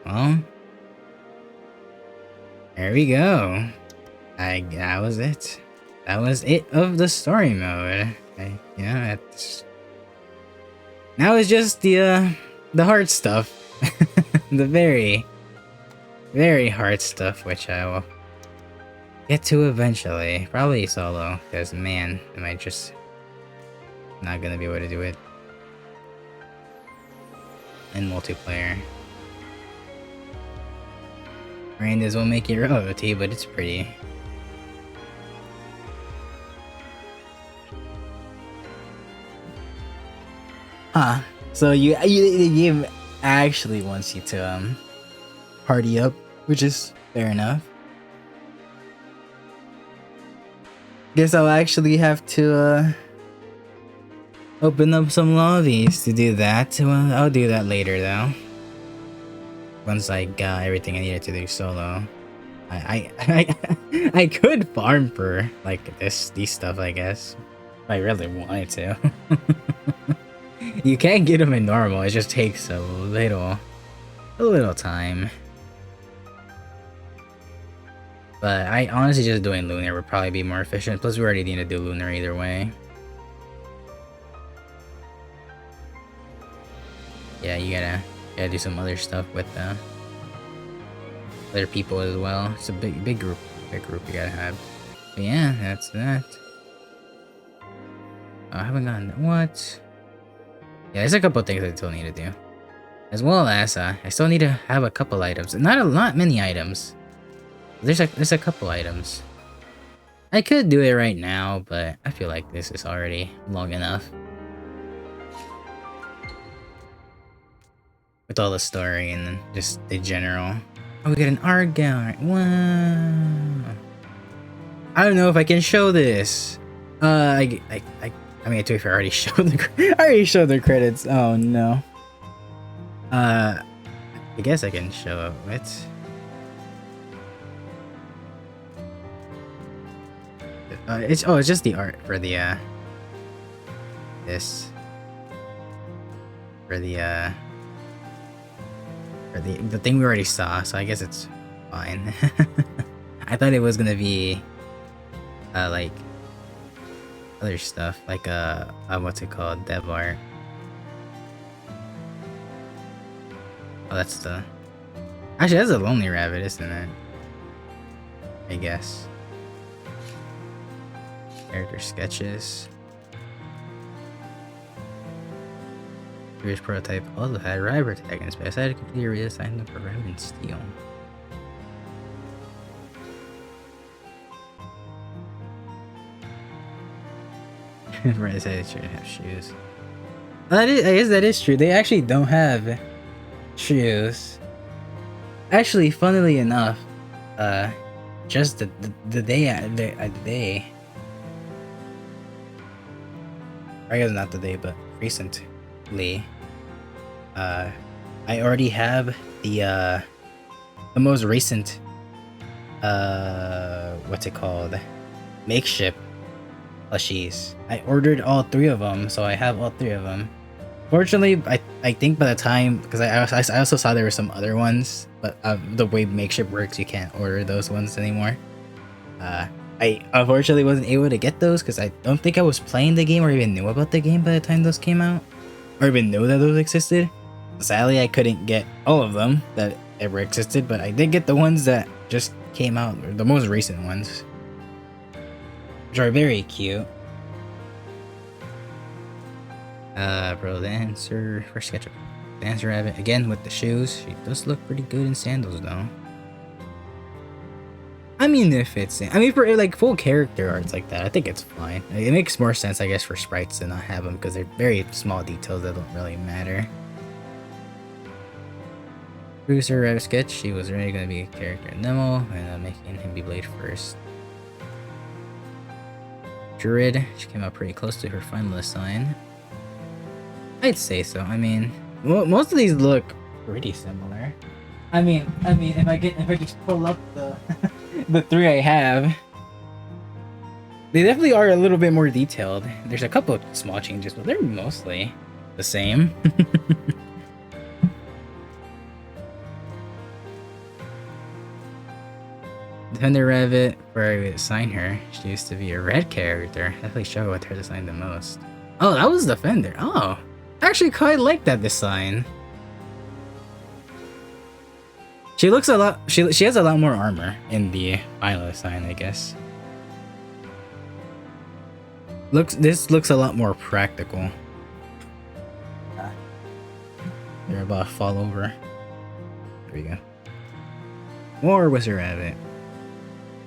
Well, there we go. That was it. That was it of the story mode. Now it's just the hard stuff. The very, very hard stuff, which I will get to eventually. Probably solo, because man, am I just not gonna be able to do it in multiplayer. Miranda's will make it royalty, but it's pretty. Huh. So the game actually wants you to party up, which is fair enough. Guess I'll actually have to open up some lobbies to do that. Well, I'll do that later though. Once I got everything I needed to do solo. I could farm for like these stuff, I guess. If I really wanted to. You can't get them in normal, it just takes a little time. But I honestly just doing lunar would probably be more efficient, plus we already need to do lunar either way. Yeah, you gotta do some other stuff with other people as well. It's a big group you gotta have. But yeah, that's that. Oh, I haven't gotten what? Yeah, there's a couple things I still need to do. As well as I still need to have a couple items. Not many items. There's a couple items. I could do it right now, but I feel like this is already long enough. With all the story and then just the general. Oh, we got an art gallery. Wow. I don't know if I can show this. I mean, to be fair, I already showed the credits. Oh no. I guess I can show it. It's just the art for the this for the thing we already saw, so I guess it's fine. I thought it was gonna be like other stuff, like what's it called, dev art. Oh, that's actually that's a Lonely Rabbit, isn't it? I guess. Character sketches. Previous prototype also had rival protagonists, but I decided to completely reassign them for Raven Steel. Right, I shouldn't have shoes. I guess that is true. They actually don't have shoes. Actually, funnily enough, just the day. I guess not the day, but recently, I already have the most recent, what's it called, makeshift plushies. I ordered all 3 of them, so I have all 3 of them. Fortunately, I think by the time, because I also saw there were some other ones, but the way makeshift works, you can't order those ones anymore. I unfortunately wasn't able to get those because I don't think I was playing the game or even knew about the game by the time those came out, or even knew that those existed. Sadly, I couldn't get all of them that ever existed, but I did get the ones that just came out, or the most recent ones, which are very cute. Pro Dancer, first sketch of Dancer Rabbit, again with the shoes. She does look pretty good in sandals though. I mean, if it's, I mean, for like full character arts like that, I think it's fine. It makes more sense, I guess, for sprites to not have them because they're very small details that don't really matter. Producer Rev sketch, she was already going to be a character in demo, and making him be Blade first. Druid, she came out pretty close to her final design. I'd say so. I mean, most of these look pretty similar. I mean, if I just pull up the the three I have, they definitely are a little bit more detailed. There's a couple of small changes, but they're mostly the same. Defender Revit, where I would assign her, she used to be a red character. Definitely show with her design the most. Oh, that was Defender. Oh, I actually quite like that design. She looks a lot. She has a lot more armor in the final design, I guess. This looks a lot more practical. They're about to fall over. There we go. More Wizard Rabbit.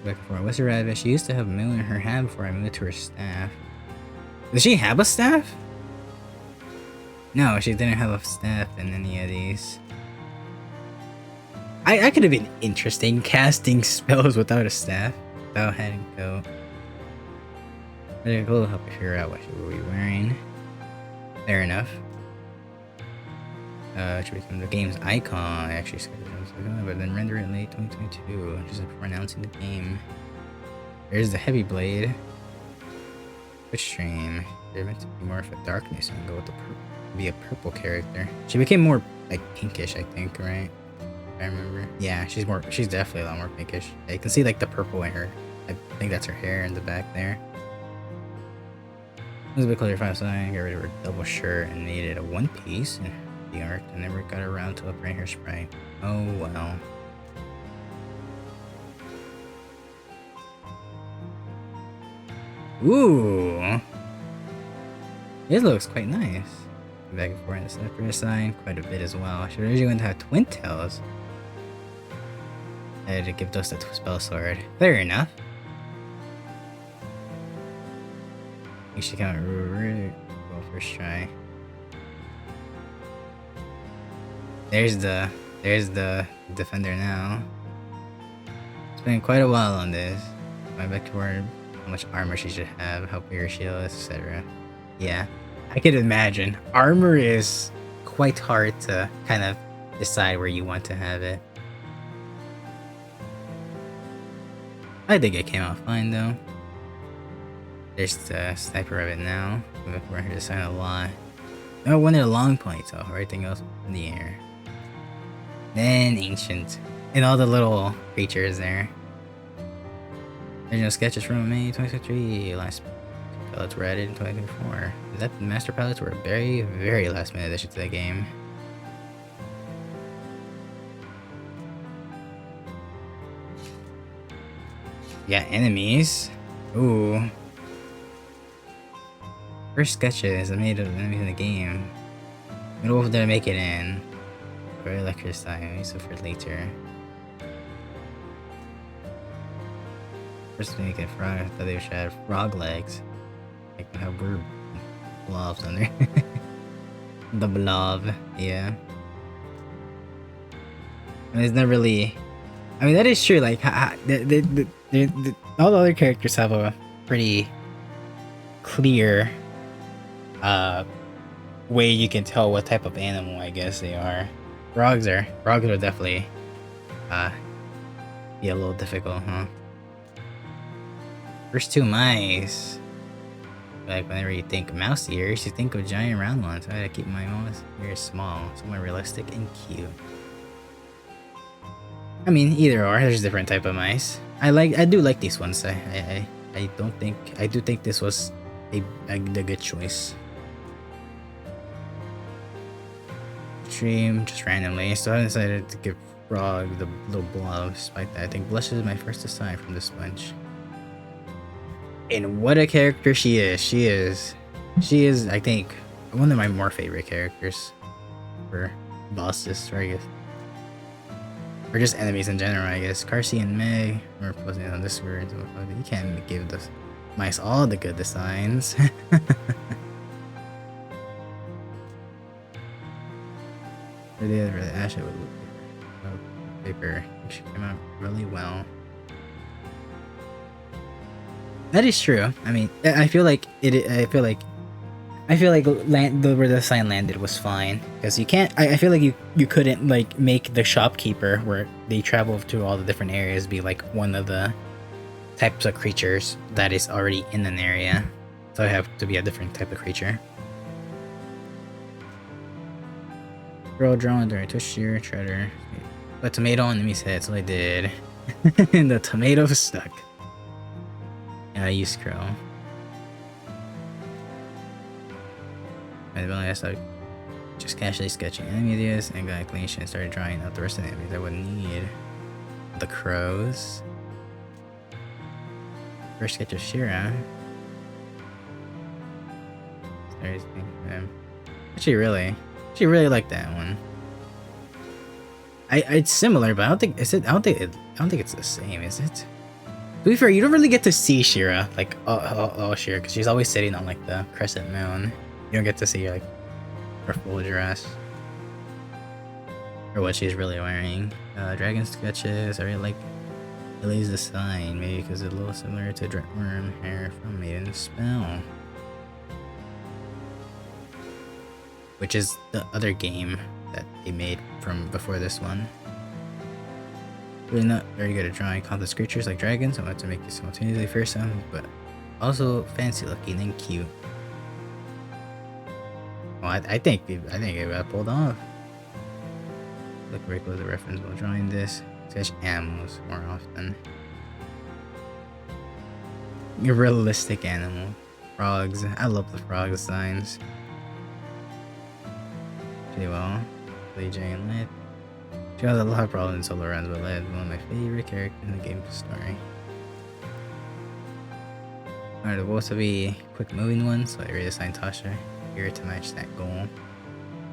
Looking for a Wizard Rabbit. She used to have a mill in her hand before I moved to her staff. Does she have a staff? No, she didn't have a staff in any of these. I could have been interesting casting spells without a staff. Without having to go. It'll help you figure out what she will be wearing. Fair enough. Should become the game's icon. I actually scheduled it, but then render it late 2022. Just for announcing the game. There's the Heavy Blade. Twitch stream. They're meant to be more of a darkness and go with the be a purple character. She became more like pinkish, I think, right? If I remember. Yeah, she's definitely a lot more pinkish. Yeah, you can see like the purple in her. I think that's her hair in the back there. It was a bit closer to 5 sign, got rid of her double shirt and made it a one piece. And the art, I never got around to upgrading her sprite. Oh well. Ooh, this looks quite nice. Back and forth in the separate sign, quite a bit as well. Should originally want to have twin tails. I had to give those the spell sword. Fair enough. You should count really well first try. There's the defender now. It's been quite a while on this. Going back toward how much armor she should have, how big her shield is, etc. Yeah, I could imagine. Armor is quite hard to kind of decide where you want to have it. I think it came out fine though. There's the sniper of it now. We're here to sign a lot. No, one in a long ponytail. Everything else in the air. Then ancient. And all the little creatures there. Original sketches from May 2023. Last palettes were added in 2024. That master palettes were a very, very last minute addition to the game. Yeah, enemies. Ooh. First sketches I made of enemies in the game. I don't know if they'll make it in. Very electrifying, so for later. First make it frog, I thought they should have frog legs. Like how we're blobs on there. The blob, yeah. And it's not really. I mean, that is true. Like, all the other characters have a pretty clear way you can tell what type of animal I guess they are. Frogs are definitely be a little difficult, huh? First two mice. Like whenever you think mouse ears, you think of giant round ones. I gotta keep my mouse ears small, somewhat realistic and cute. I mean, either or. There's different type of mice. I do like these ones. I do think this was a good choice. Stream just randomly, so I decided to give Frog the little blob. Despite that, I think Blush is my first assign from this bunch. And what a character she is! She is, I think, one of my more favorite characters for bosses, or I guess, or just enemies in general. I guess Carsey and Meg were posting on Discord. You can't give the mice all the good designs. For the other Ash, I would look paper. She came out really well. That is true. I mean, I feel like where the sign landed was fine because you can't. I feel like you couldn't like make the shopkeeper where they travel to all the different areas be like one of the types of creatures that is already in an area. So it have to be a different type of creature. Girl drawn during Twitch shear treader. Put tomato on enemy's head, so I did. And the tomato stuck. Yeah, I used crow. And I started just casually sketching enemy ideas and got a clean sheet and started drawing out the rest of the enemies I would need. The crows. First sketch of Shira. Actually really like that one. It's similar, but I don't think it's the same, is it? To be fair, you don't really get to see Shira like Shira because she's always sitting on like the crescent moon. You don't get to see like her full dress or what she's really wearing. Dragon sketches. I really like Lily's design, maybe because it's a little similar to Dreadworm hair from Maiden's Spell, which is the other game that they made from before this one. Really not very good at drawing complex creatures like dragons. I want to make it simultaneously fearsome, but also fancy looking and cute. Well, I think it got pulled off. Look very close to reference while drawing this. Sketch animals more often. Your realistic animal. Frogs. I love the frog designs. Pretty well. Play Jane Lit. She has a lot of problems in solo runs, but Lit is one of my favorite characters in the game's story. Alright, the wolves will be quick moving ones, so I reassigned Tasha here to match that goal.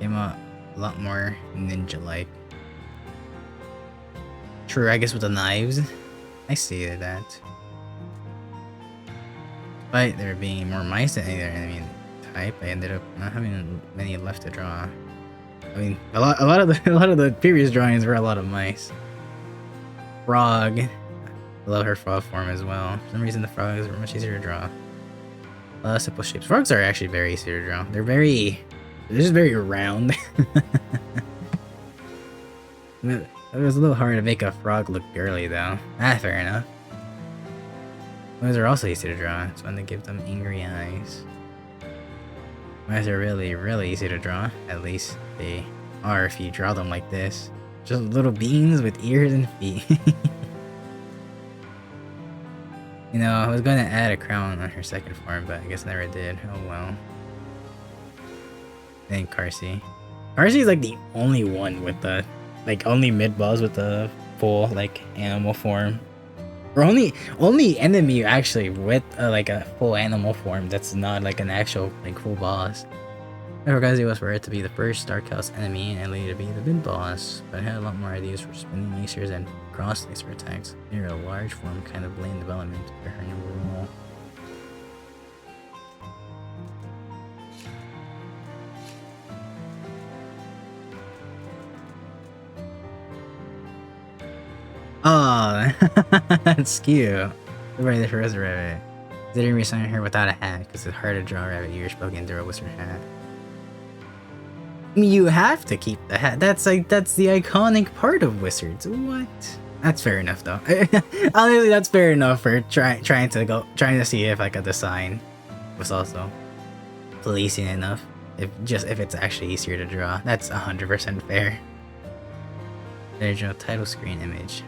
Came out a lot more ninja-like. True, I guess with the knives. I see that. Despite there being more mice than either enemy type, I ended up not having many left to draw. I mean, a lot of the previous drawings were a lot of mice. Frog. I love her frog form as well. For some reason, the frogs were much easier to draw. A lot of simple shapes. Frogs are actually very easy to draw. They're just very round. It was a little hard to make a frog look girly though. Ah, fair enough. Those are also easy to draw. It's fun to give them angry eyes. Mice are really easy to draw. At least they are if you draw them like this. Just little beings with ears and feet. You know, I was going to add a crown on her second form, but I guess I never did. Oh well. Then Karsi. Karsi is like the only one with the, like, only mid-boss with the full, like, animal form. Or only enemy actually with like a full animal form that's not like an actual like full boss. Karsi was for it to be the first Dark House enemy and later to be the mid boss, but I had a lot more ideas for spinning lasers and cross laser attacks. They're a large form kind of lane development for her new role. Oh, that's cute. Everybody there for Resident Rabbit. They didn't resign her without a hat because it's hard to draw rabbit ears poking through a wizard hat. I mean, you have to keep the hat. That's the iconic part of wizards. What? That's fair enough though. Honestly, that's fair enough for trying to see if like a design was also pleasing enough. If it's actually easier to draw, that's 100% fair. There's no title screen image.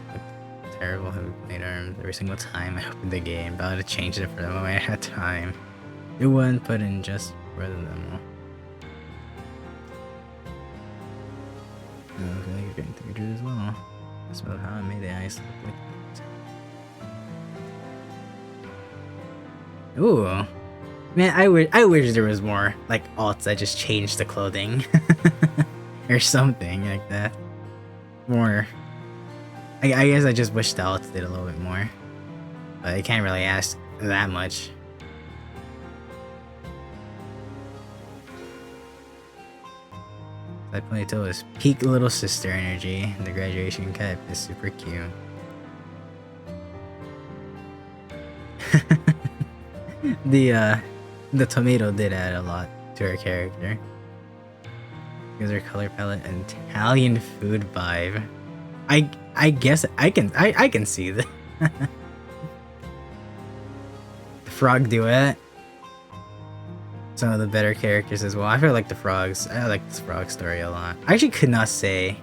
Terrible heavy blade arms every single time I opened the game. About to change it for the moment I had time. New one put in just rather than. I feel like you're getting through as well. That's about how I made the eyes look like that. Ooh. Man, I wish there was more like alts that just changed the clothing. Or something like that. More. I guess I just wish the alts did a little bit more. But I can't really ask that much. That ponytail is peak little sister energy. The graduation cap is super cute. The tomato did add a lot to her character. Because her color palette and Italian food vibe. I guess I can see that. The frog duet. Some of the better characters as well. I feel like I like this frog story a lot. I actually could not say.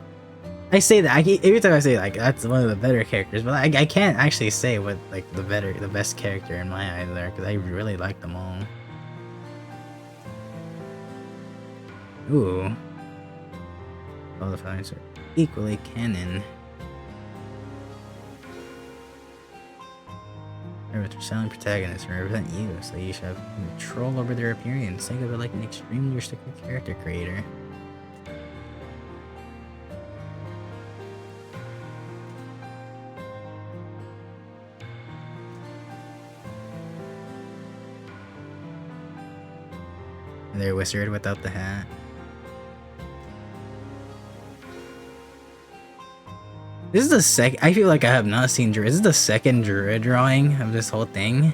I say that every time I say like that's one of the better characters, but I can't actually say what like the best character in my eyes there because I really like them all. Ooh. All the following are equally canon. With silent protagonists represent you, so you should have control over their appearance. Think of it like an extremely restricted character creator. And they're wizard without the hat. This is the second. I feel like I have not seen Druid. This is the second Druid drawing of this whole thing.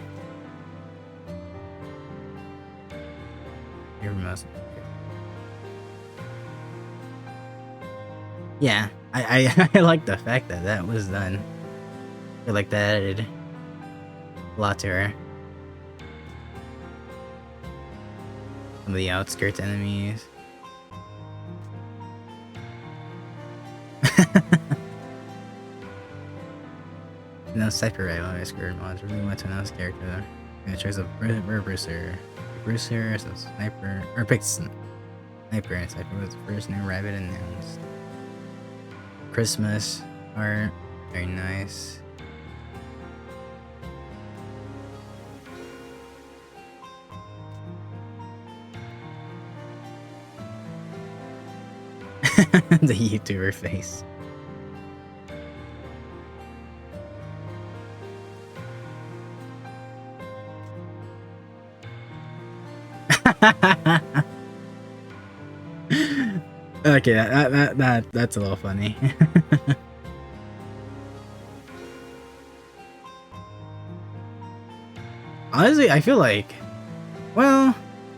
Yeah, I like the fact that that was done. I feel like that added a lot to her. Some of the outskirts enemies. No, Cypher right on my skirt mods. Really want to announce character though. In the choice of Bruiser. Bruiser, so Sniper, or pick Sniper, and Cypher was the first new rabbit announced. Christmas art, very nice. The YouTuber face. Okay, that's a little funny. Honestly, I feel like, well,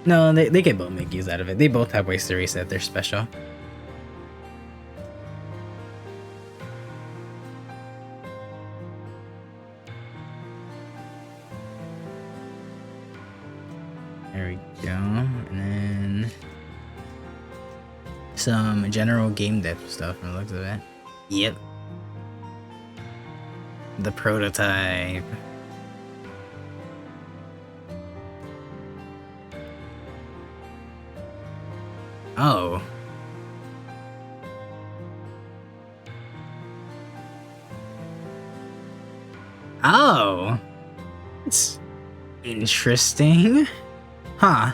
no, they can both make use out of it. They both have ways to reset their special. There we go, and then some general game depth stuff from the looks of it. Yep. The prototype. Oh. Oh. It's interesting. Huh.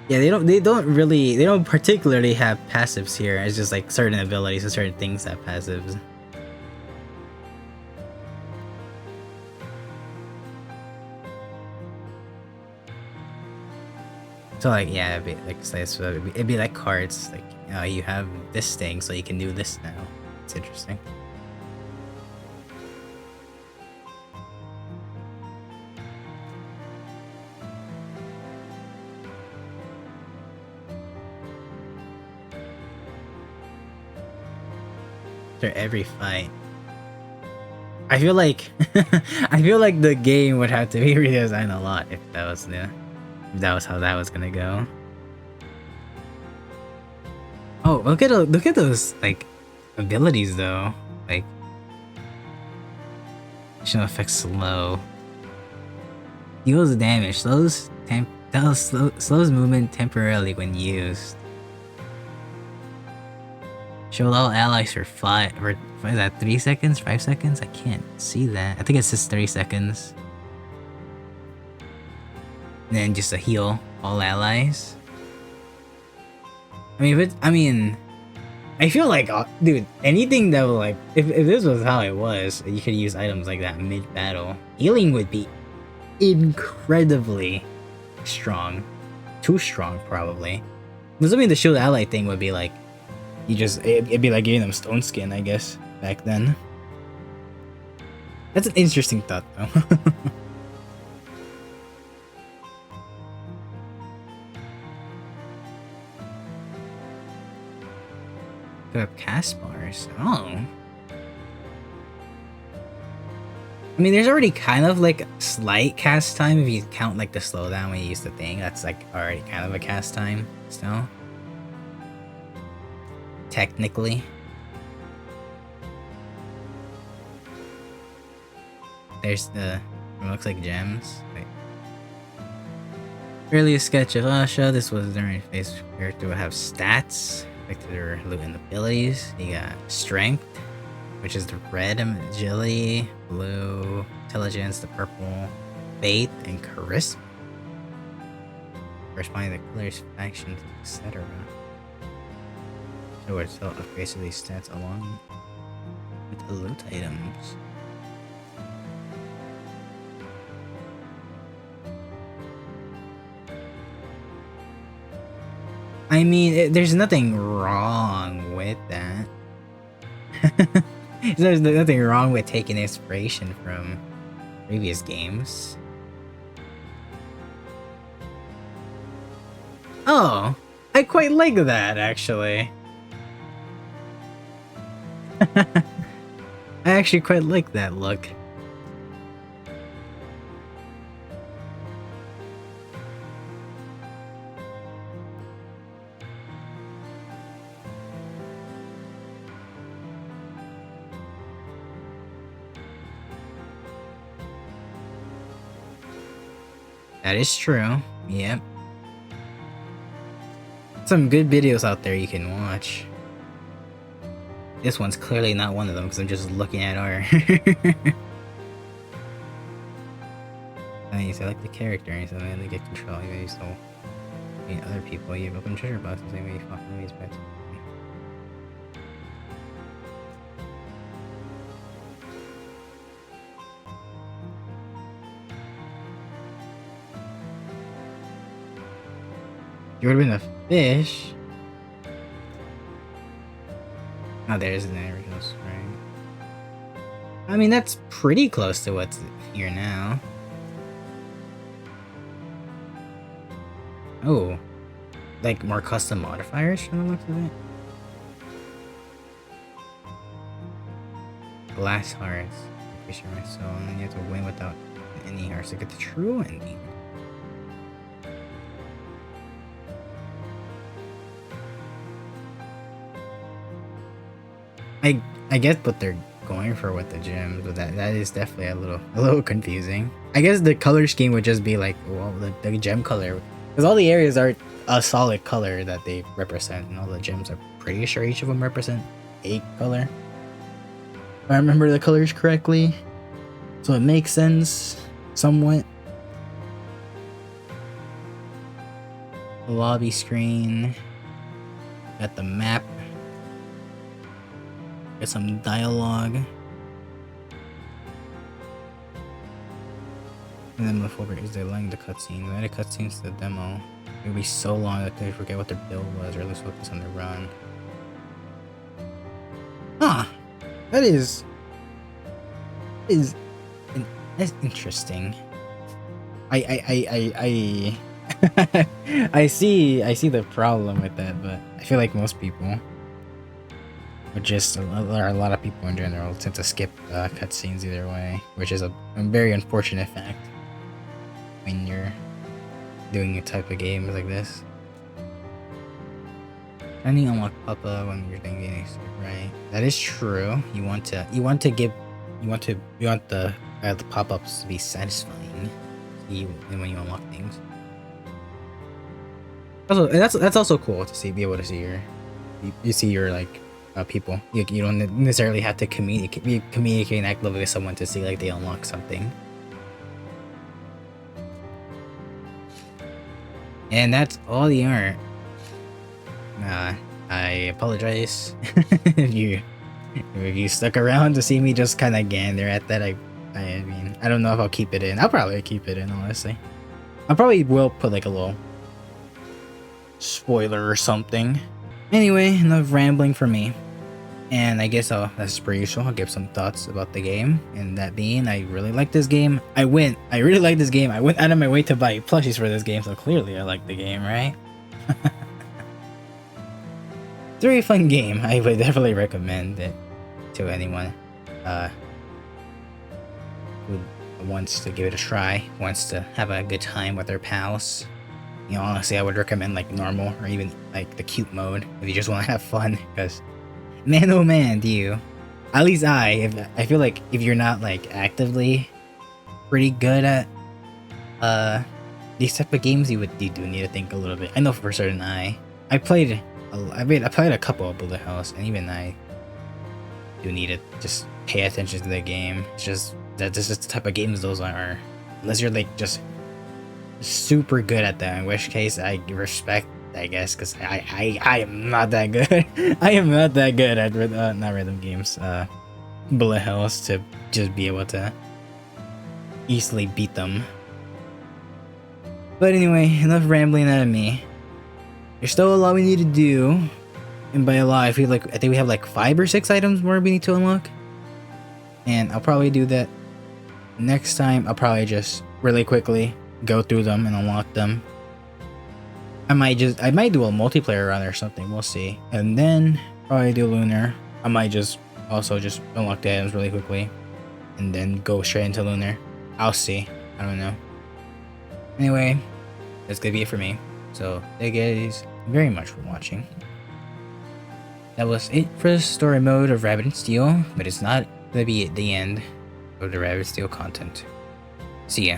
Yeah, they don't particularly have passives here. It's just like certain abilities and certain things have passives. So like, yeah, it'd be like cards. Like, you have this thing, so you can do this now. It's interesting. After every fight, I feel like the game would have to be redesigned a lot if that was how that was gonna go. Oh, look at those like abilities though. Like, additional effects slow. Deals damage. Slows movement temporarily when used. Show all allies for 3 seconds? 5 seconds? I can't see that. I think it says 3 seconds. And then just a heal all allies. I feel like, dude, anything that would like, if this was how it was, you could use items like that mid-battle. Healing would be incredibly strong. too strong, probably. Assuming the shield ally thing would be like, it'd be like giving them stone skin, I guess, back then. That's an interesting thought, though. Put up cast bars. Oh. I mean, there's already kind of like slight cast time if you count like the slowdown when you use the thing. That's like already kind of a cast time still. Technically. There's the, it looks like gems. Wait. Really a sketch of Asha. This was during phase character would have stats, like their loot and abilities. You got strength, which is the red agility, blue intelligence, the purple faith, and charisma. Corresponding to the colors, factions, etc. So it's all upgrades to these stats along with the loot items. I mean, there's nothing wrong with that. There's nothing wrong with taking inspiration from previous games. Oh, I quite like that, actually. I actually quite like that look. That is true. Yep. Some good videos out there you can watch. This one's clearly not one of them because I'm just looking at art. I mean, select the character and something to get control. You use so meet other people. You open treasure boxes. Same way you fucking these pets. You would have been a fish. Oh, there's an original spring. I mean, that's pretty close to what's here now. Oh, like more custom modifiers from the looks of it. Glass hearts. Increase your soul, and then you have to win without any hearts to get the true ending. I get what they're going for with the gems, but that is definitely a little confusing. I guess the color scheme would just be like, well, the gem color, because all the areas are a solid color that they represent, and all the gems are pretty sure each of them represent a color. If I remember the colors correctly, so it makes sense somewhat. The lobby screen, got the map. Get some dialogue. And then before is they linked the cutscenes. I added cutscenes to the demo. It would be so long that they forget what their build was, or at least focus on their run. Huh. That's interesting. I I see the problem with that, but I feel like most people, or just a lot of people in general, tend to skip cutscenes either way, which is a very unfortunate fact when you're doing a type of games like this. Any unlock pop-up when you're thinking, right? That is true. You want the pop-ups to be satisfying when you unlock things. Also, that's also cool to be able to see your like people. You don't necessarily have to communicate actively with someone to see like they unlock something. And that's all the art. I apologize if you stuck around to see me just kind of gander at that. I mean, I don't know if I'll keep it in. I'll probably keep it in, honestly. I probably will put like a little spoiler or something. Anyway, enough rambling for me. And I guess that's per usual. I'll give some thoughts about the game. And that being, I really like this game. I really like this game. I went out of my way to buy plushies for this game, so clearly I like the game, right? It's a very fun game. I would definitely recommend it to anyone who wants to give it a try, wants to have a good time with their pals. You know, honestly, I would recommend like normal or even like the cute mode if you just want to have fun, because man, oh man, do you. At least I feel like if you're not like actively pretty good at these type of games, you do need to think a little bit. I know for certain I played a couple of Bullet Hells, and even I do need to just pay attention to the game. It's just that this is the type of games those are. Unless you're like just super good at them, in which case I respect, I guess, because I am not that good. I am not that good at not rhythm games, Bullet Hells, to just be able to easily beat them. But anyway, enough rambling out of me. There's still a lot we need to do, and by a lot, I think we have like 5 or 6 items more we need to unlock, and I'll probably do that next time. I'll probably just really quickly go through them and unlock them. I might do a multiplayer run or something, we'll see. And then probably do Lunar. I might just unlock the items really quickly and then go straight into Lunar. I'll see. I don't know. Anyway, that's gonna be it for me. So thank you guys very much for watching. That was it for the story mode of Rabbit and Steel, but it's not gonna be at the end of the Rabbit Steel content. See ya.